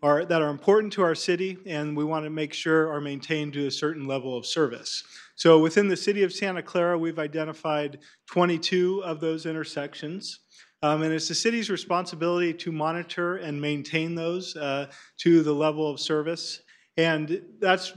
K: are important to our city and we want to make sure are maintained to a certain level of service. So within the City of Santa Clara, we've identified 22 of those intersections. And it's the city's responsibility to monitor and maintain those to the level of service. And that's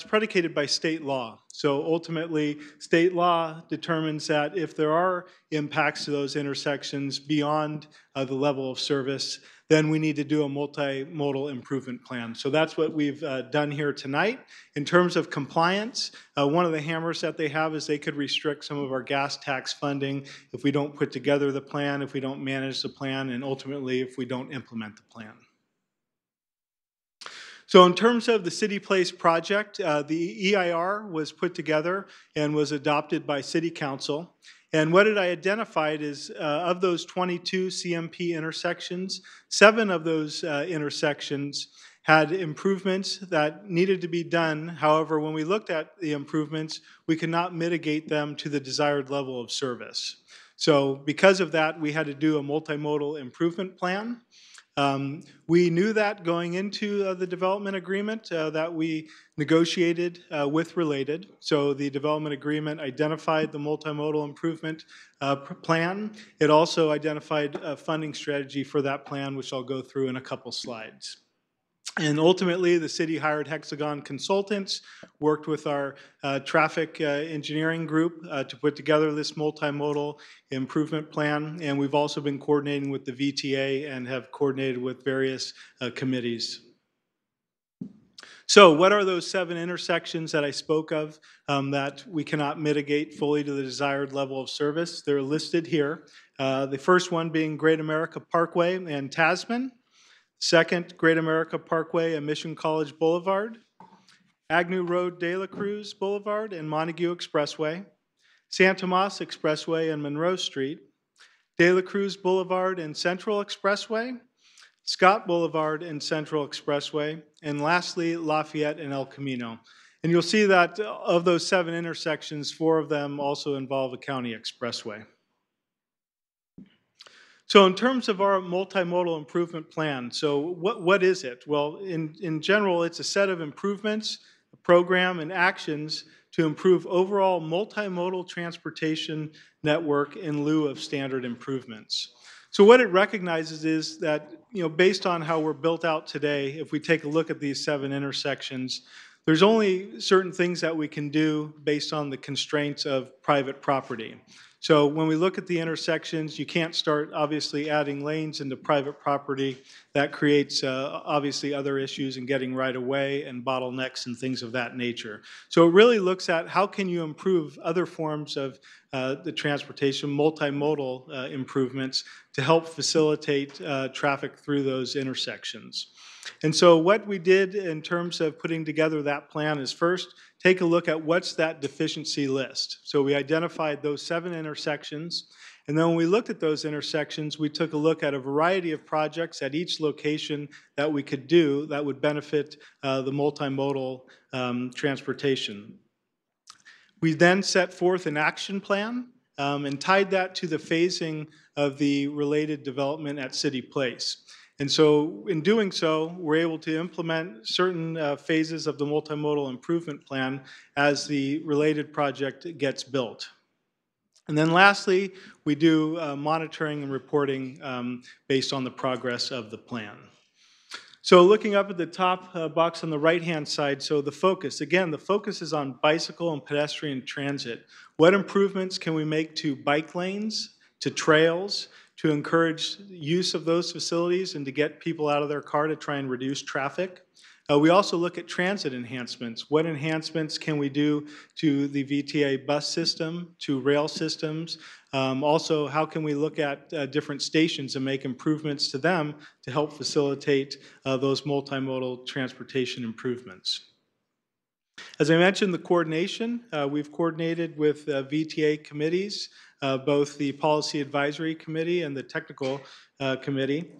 K: predicated by state law. So ultimately, state law determines that if there are impacts to those intersections beyond the level of service, then we need to do a multimodal improvement plan. So that's what we've done here tonight. In terms of compliance, one of the hammers that they have is they could restrict some of our gas tax funding if we don't put together the plan, if we don't manage the plan, and ultimately if we don't implement the plan. So in terms of the City Place project, the EIR was put together and was adopted by City Council. And what it identified is of those 22 CMP intersections, 7 of those intersections had improvements that needed to be done. However, when we looked at the improvements, we could not mitigate them to the desired level of service. So because of that, we had to do a multimodal improvement plan. We knew that going into the development agreement that we negotiated with Related. So the development agreement identified the multimodal improvement plan. It also identified a funding strategy for that plan, which I'll go through in a couple slides. And ultimately, the city hired Hexagon Consultants, worked with our traffic engineering group to put together this multimodal improvement plan. And we've also been coordinating with the VTA and have coordinated with various committees. So what are those 7 intersections that I spoke of that we cannot mitigate fully to the desired level of service? They're listed here. The first one being Great America Parkway and Tasman. Second, Great America Parkway and Mission College Boulevard, Agnew Road, De La Cruz Boulevard and Montague Expressway, San Tomas Expressway and Monroe Street, De La Cruz Boulevard and Central Expressway, Scott Boulevard and Central Expressway, and lastly, Lafayette and El Camino. And you'll see that of those 7 intersections, 4 of them also involve a county expressway. So in terms of our multimodal improvement plan, so what is it? Well, in general, it's a set of improvements, a program, and actions to improve overall multimodal transportation network in lieu of standard improvements. So what it recognizes is that, based on how we're built out today, if we take a look at these 7 intersections, there's only certain things that we can do based on the constraints of private property. So when we look at the intersections, you can't start obviously adding lanes into private property. That creates obviously other issues in getting right of way and bottlenecks and things of that nature. So it really looks at how can you improve other forms of the transportation, multimodal improvements to help facilitate traffic through those intersections. And so what we did in terms of putting together that plan is first, take a look at what's that deficiency list. So we identified those 7 intersections, And then when we looked at those intersections, we took a look at a variety of projects at each location that we could do that would benefit the multimodal transportation. We then set forth an action plan and tied that to the phasing of the related development at City Place. And so in doing so, we're able to implement certain phases of the multimodal improvement plan as the related project gets built. And then lastly, we do monitoring and reporting based on the progress of the plan. So looking up at the top box on the right-hand side, so the focus, again, the focus is on bicycle and pedestrian transit. What improvements can we make to bike lanes, to trails, to encourage use of those facilities and to get people out of their car to try and reduce traffic? We also look at transit enhancements. What enhancements can we do to the VTA bus system, to rail systems? Also, how can we look at different stations and make improvements to them to help facilitate those multimodal transportation improvements? As I mentioned, the coordination, we've coordinated with VTA committees, both the Policy Advisory Committee and the Technical Committee.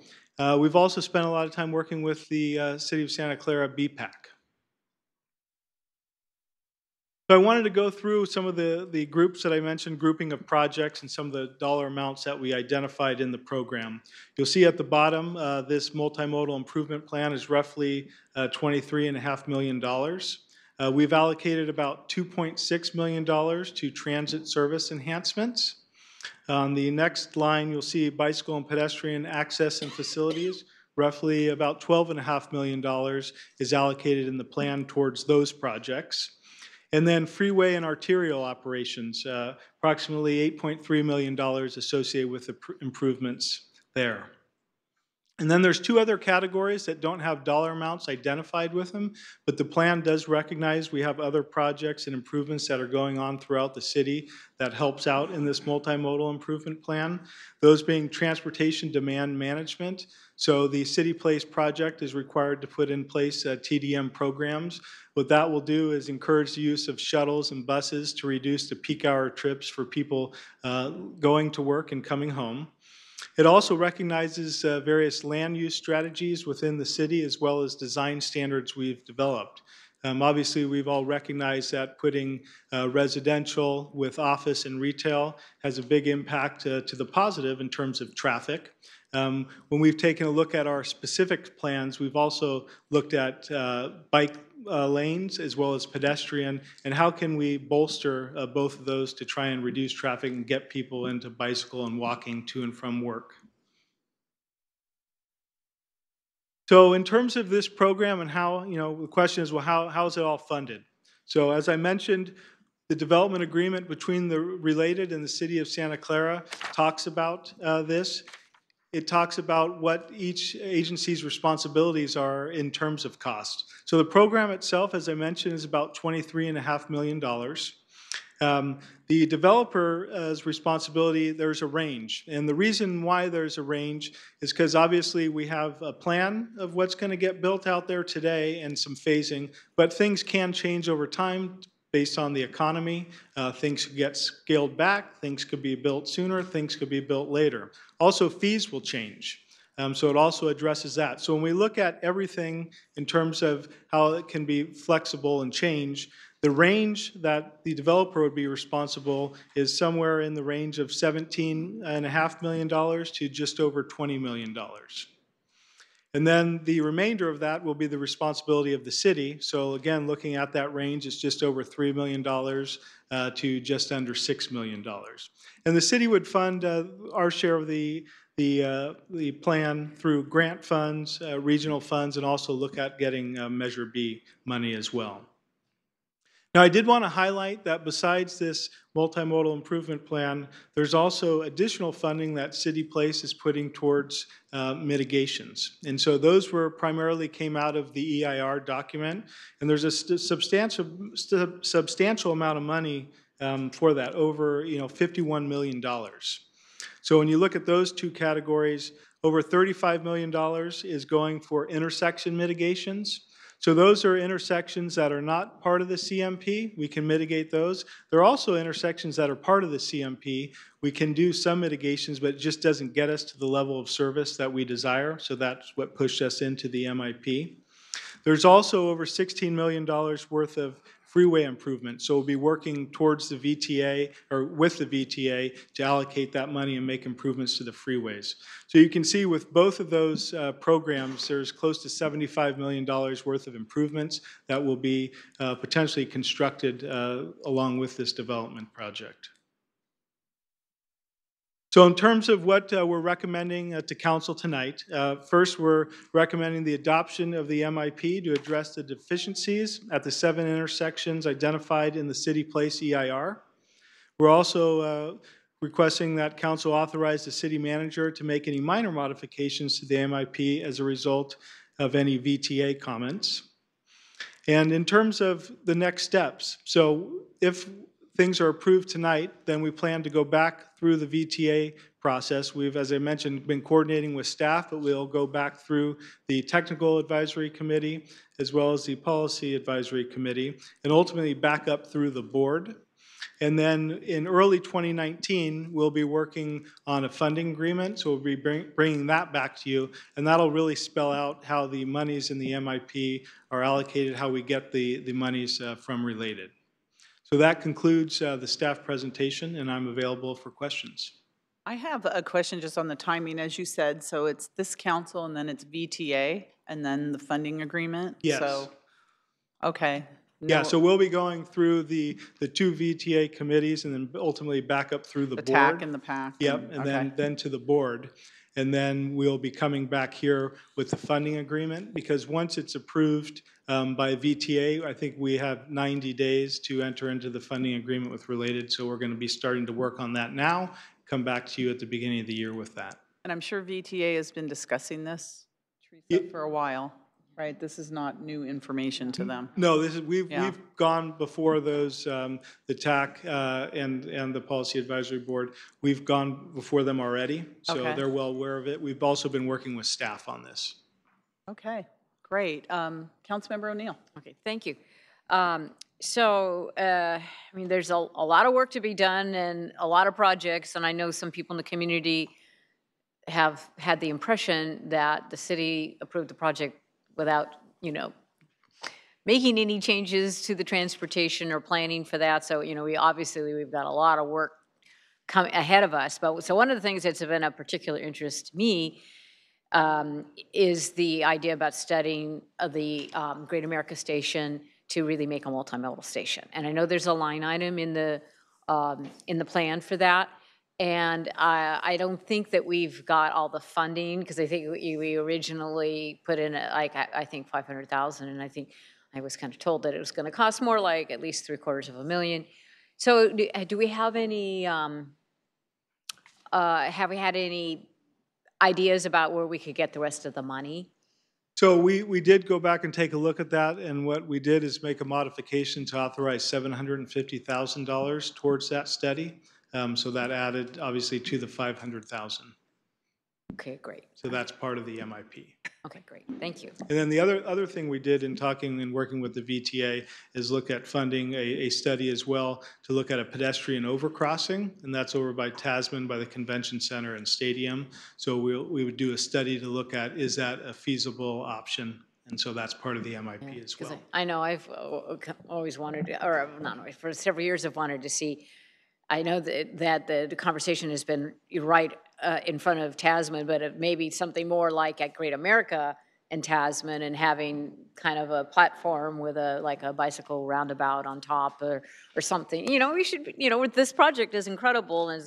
K: We've also spent a lot of time working with the City of Santa Clara BPAC. So I wanted to go through some of the groups that I mentioned, grouping of projects and some of the dollar amounts that we identified in the program. You'll see at the bottom, this multimodal improvement plan is roughly $23.5 million. We've allocated about $2.6 million to transit service enhancements. On the next line, you'll see bicycle and pedestrian access and facilities. Roughly about $12.5 million is allocated in the plan towards those projects. And then freeway and arterial operations, approximately $8.3 million associated with the improvements there. And then there's two other categories that don't have dollar amounts identified with them, but the plan does recognize we have other projects and improvements that are going on throughout the city that helps out in this multimodal improvement plan. Those being transportation demand management. So the City Place project is required to put in place TDM programs. What that will do is encourage the use of shuttles and buses to reduce the peak hour trips for people going to work and coming home. It also recognizes various land use strategies within the city as well as design standards we've developed. Obviously, we've all recognized that putting residential with office and retail has a big impact to the positive in terms of traffic. When we've taken a look at our specific plans, we've also looked at bike lanes as well as pedestrian, and how can we bolster both of those to try and reduce traffic and get people into bicycle and walking to and from work. So in terms of this program and how, the question is, well, how is it all funded? So as I mentioned, the development agreement between the related and the City of Santa Clara talks about this. It talks about what each agency's responsibilities are in terms of cost. So the program itself, as I mentioned, is about $23.5 million. The developer's responsibility, there's a range. And the reason why there's a range is because obviously we have a plan of what's going to get built out there today and some phasing, but things can change over time based on the economy. Things get scaled back, things could be built sooner, things could be built later. Also, fees will change. So it also addresses that. So when we look at everything in terms of how it can be flexible and change, the range that the developer would be responsible is somewhere in the range of $17.5 million to just over $20 million. And then the remainder of that will be the responsibility of the city. So again, looking at that range, it's just over $3 million to just under $6 million. And the city would fund our share of the plan through grant funds, regional funds, and also look at getting Measure B money as well. Now, I did want to highlight that besides this multimodal improvement plan, there's also additional funding that City Place is putting towards mitigations. And so those primarily came out of the EIR document, and there's a substantial amount of money for that, over $51 million. So when you look at those two categories, over $35 million is going for intersection mitigations. So those are intersections that are not part of the CMP. We can mitigate those. There are also intersections that are part of the CMP. We can do some mitigations, but it just doesn't get us to the level of service that we desire. So that's what pushed us into the MIP. There's also over $16 million worth of freeway improvements. So we'll be working towards the VTA or with the VTA to allocate that money and make improvements to the freeways. So you can see with both of those programs, there's close to $75 million worth of improvements that will be potentially constructed along with this development project. So in terms of what we're recommending to council tonight, first we're recommending the adoption of the MIP to address the deficiencies at the 7 intersections identified in the City Place EIR. We're also requesting that council authorize the city manager to make any minor modifications to the MIP as a result of any VTA comments. And in terms of the next steps, so if things are approved tonight, then we plan to go back through the VTA process. We've, as I mentioned, been coordinating with staff, but we'll go back through the Technical Advisory Committee as well as the Policy Advisory Committee, and ultimately back up through the board. And then in early 2019, we'll be working on a funding agreement, so we'll be bringing that back to you, and that'll really spell out how the monies in the MIP are allocated, how we get the monies from related. So that concludes the staff presentation, and I'm available for questions.
A: I have a question just on the timing, as you said. So it's this council, and then it's VTA, and then the funding agreement?
K: Yes.
A: So, okay.
K: Yeah, so we'll be going through the 2 VTA committees and then ultimately back up through the board.
A: The TAC and the PAC.
K: Yep, and then to the board. And then we'll be coming back here with the funding agreement, because once it's approved by VTA, I think we have 90 days to enter into the funding agreement with related. So we're going to be starting to work on that now, come back to you at the beginning of the year with that.
A: And I'm sure VTA has been discussing this, Teresa, for a while, right? This is not new information to them.
K: No, this is we've gone before those the TAC and the Policy Advisory Board. We've gone before them already, so they're well aware of it. We've also been working with staff on this.
A: Okay, great. Councilmember O'Neill.
D: Okay, thank you. I mean, there's a lot of work to be done and a lot of projects, and I know some people in the community have had the impression that the city approved the project without, you know, making any changes to the transportation or planning for that. So, you know, we've got a lot of work coming ahead of us. But so one of the things that's been of particular interest to me is the idea about studying the Great America Station to really make a multimodal station. And I know there's a line item in the plan for that. And I don't think that we've got all the funding, because I think we originally put in like I think 500,000, and I think I was kind of told that it was going to cost more, like at least $750,000. So do we have any? Have we had any ideas about where we could get the rest of the money?
K: So we did go back and take a look at that, and what we did is make a modification to authorize $750,000 towards that study. So that added, obviously, to the 500,000.
D: Okay, great.
K: So that's part of the MIP.
D: Okay, great. Thank you.
K: And then the other thing we did in talking and working with the VTA is look at funding a study as well to look at a pedestrian overcrossing, and that's over by Tasman, by the Convention Center and Stadium. So we would do a study to look at, is that a feasible option? And so that's part of the MIP as well.
D: I know I've always wanted to, or not always, for several years I've wanted to see. I know that the conversation has been right in front of Tasman, but maybe something more like at Great America and Tasman, and having kind of a platform with like a bicycle roundabout on top or something. You know, we should, you know, this project is incredible, and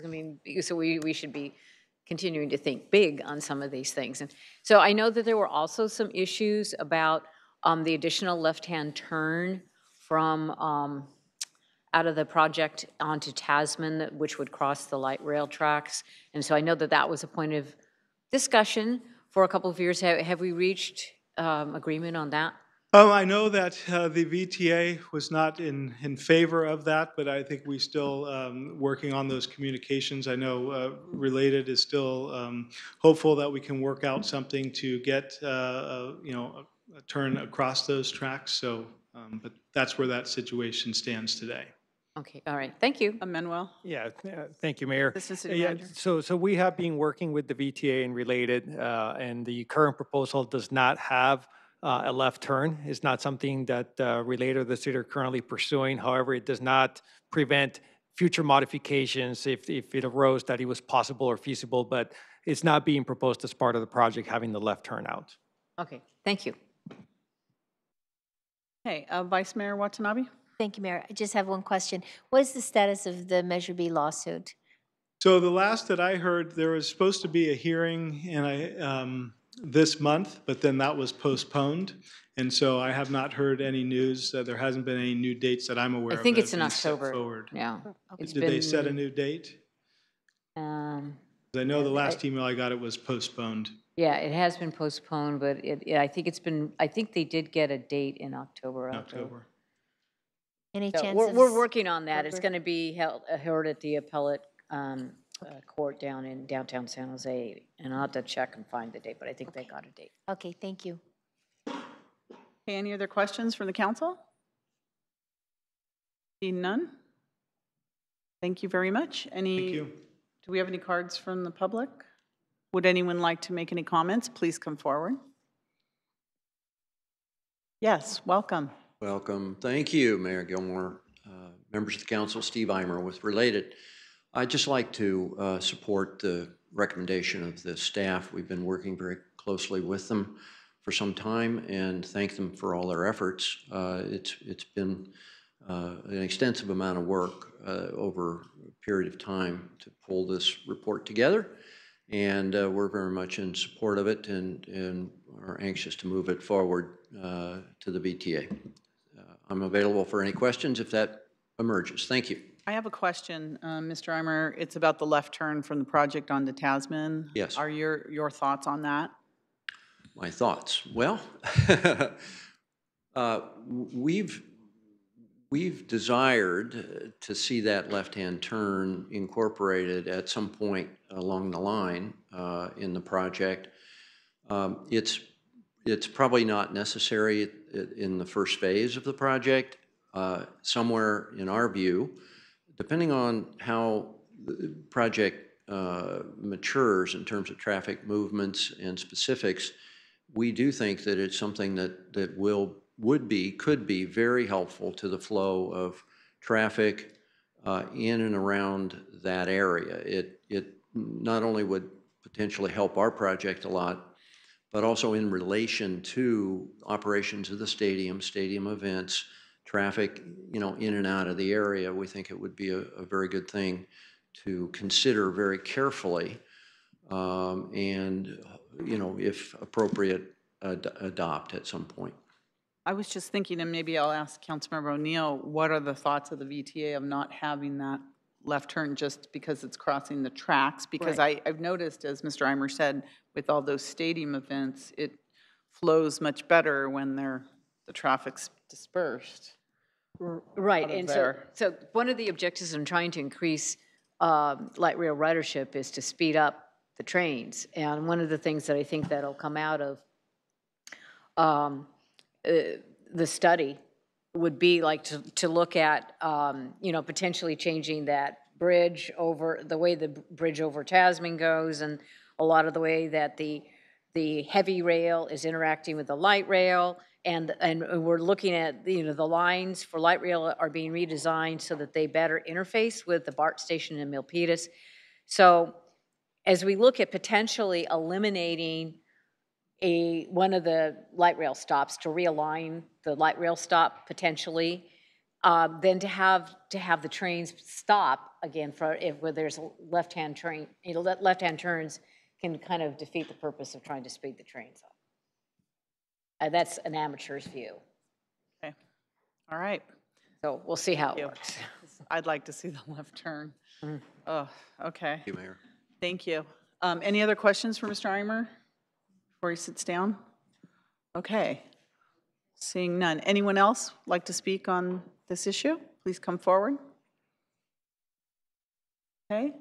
D: so we should be continuing to think big on some of these things. And so I know that there were also some issues about the additional left-hand turn from out of the project onto Tasman, which would cross the light rail tracks. And so I know that that was a point of discussion for a couple of years. Have we reached agreement on that?
K: I know that the VTA was not in favor of that, but I think we still working on those communications. I know Related is still hopeful that we can work out something to get you know, turn across those tracks. So, but that's where that situation stands today.
D: Okay, all right, thank you.
A: Manuel?
F: Yeah, thank you, Mayor.
A: Assistant City
F: Yeah,
A: Manager.
F: so we have been working with the VTA and related, and the current proposal does not have a left turn. It's not something that related or the city are currently pursuing. However, it does not prevent future modifications if it arose that it was possible or feasible, but it's not being proposed as part of the project having the left turn out.
D: Okay, thank you.
A: Okay, Vice Mayor Watanabe?
B: Thank you, Mayor. I just have one question. What is the status of the Measure B lawsuit?
K: So the last that I heard, there was supposed to be a hearing this month, but then that was postponed. And so I have not heard any news. There hasn't been any new dates that I'm aware
D: I
K: of.
D: think
K: that
D: it's
K: have
D: in
K: been set
D: October.
K: forward.
D: Yeah. It's
K: Did they set a
D: been,
K: new date? 'Cause I know
D: yeah,
K: the last email I got, it was postponed.
D: yeah, it has been postponed, but I think it's been, I think they did get a date in October.
K: In
D: I'll have to-
K: October.
B: Any
D: So
B: chance
D: we're
B: of
D: working on that. It's
B: October?
D: going to be heard at the appellate court down in downtown San Jose, and I'll have to check and find the date, but I think they got a date.
B: Okay, thank you.
A: Okay, any other questions from the council? Seeing none? Thank you very much.
K: Thank you.
A: Do we have any cards from the public? Would anyone like to make any comments? Please come forward. Yes, welcome.
L: Welcome. Thank you, Mayor Gilmore. Members of the council, Steve Eimer with Related. I'd just like to support the recommendation of the staff. We've been working very closely with them for some time and thank them for all their efforts. It's been an extensive amount of work over a period of time to pull this report together. And we're very much in support of it and are anxious to move it forward to the VTA. I'm available for any questions if that emerges. Thank you.
A: I have a question, Mr. Eimer. It's about the left turn from the project onto Tasman.
L: Yes.
A: Are your thoughts on that?
L: My thoughts. Well, we've desired to see that left-hand turn incorporated at some point along the line in the project. It's probably not necessary in the first phase of the project. Somewhere in our view, depending on how the project matures in terms of traffic movements and specifics, we do think that it's something that could be very helpful to the flow of traffic in and around that area. It not only would potentially help our project a lot, but also in relation to operations of the stadium events, traffic, in and out of the area. We think it would be a very good thing to consider very carefully, and if appropriate, adopt at some point.
A: I was just thinking, and maybe I'll ask Councilmember O'Neill, what are the thoughts of the VTA of not having that left turn just because it's crossing the tracks? Because I've noticed, as Mr. Eimer said, with all those stadium events, it flows much better when the traffic's dispersed.
D: Right, and so one of the objectives in trying to increase light rail ridership is to speed up the trains. And one of the things that I think that'll come out of the study would be like to look at, potentially changing that bridge over, the way the bridge over Tasman goes, and a lot of the way that the heavy rail is interacting with the light rail. And we're looking at, the lines for light rail are being redesigned so that they better interface with the BART station in Milpitas. So as we look at potentially eliminating one of the light rail stops to realign the light rail stop potentially, then to have the trains stop again where there's a left-hand train, left-hand turns can kind of defeat the purpose of trying to speed the trains up. That's an amateur's view.
A: Okay, all right.
D: So we'll see how it works.
A: I'd like to see the left turn. Oh, okay.
L: Thank you, Mayor.
A: Thank you. Any other questions for Mr. Eimer before he sits down? Okay. Seeing none. Anyone else like to speak on this issue? Please come forward. Okay.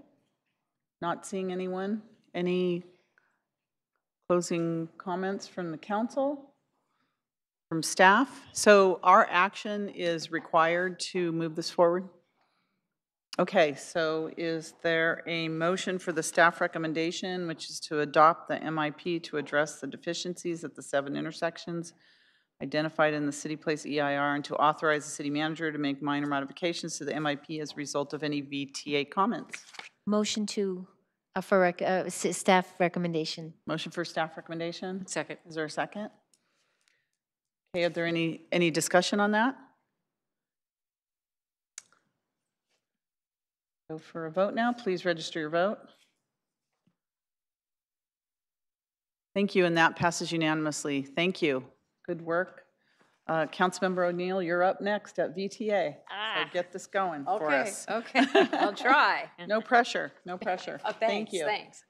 A: Not seeing anyone. Any closing comments from the council? From staff? So our action is required to move this forward? Okay, so is there a motion for the staff recommendation, which is to adopt the MIP to address the deficiencies at the 7 intersections identified in the City Place EIR, and to authorize the city manager to make minor modifications to the MIP as a result of any VTA comments?
B: Motion to, staff recommendation.
A: Motion for staff recommendation?
D: Second.
A: Is there a second? Okay, are there any discussion on that? Go for a vote now. Please register your vote. Thank you, and that passes unanimously. Thank you. Good work. Councilmember O'Neill, you're up next at VTA. So get this going for us.
D: Okay, I'll try.
A: No pressure, no pressure.
D: Oh,
A: Thank
D: thanks,
A: you.
D: thanks.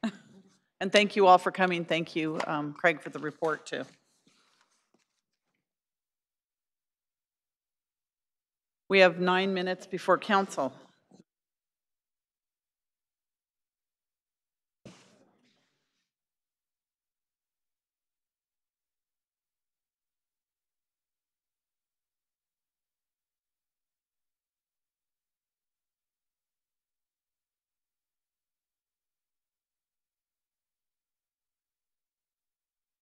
A: And thank you all for coming. Thank you, Craig, for the report, too. We have 9 minutes before council.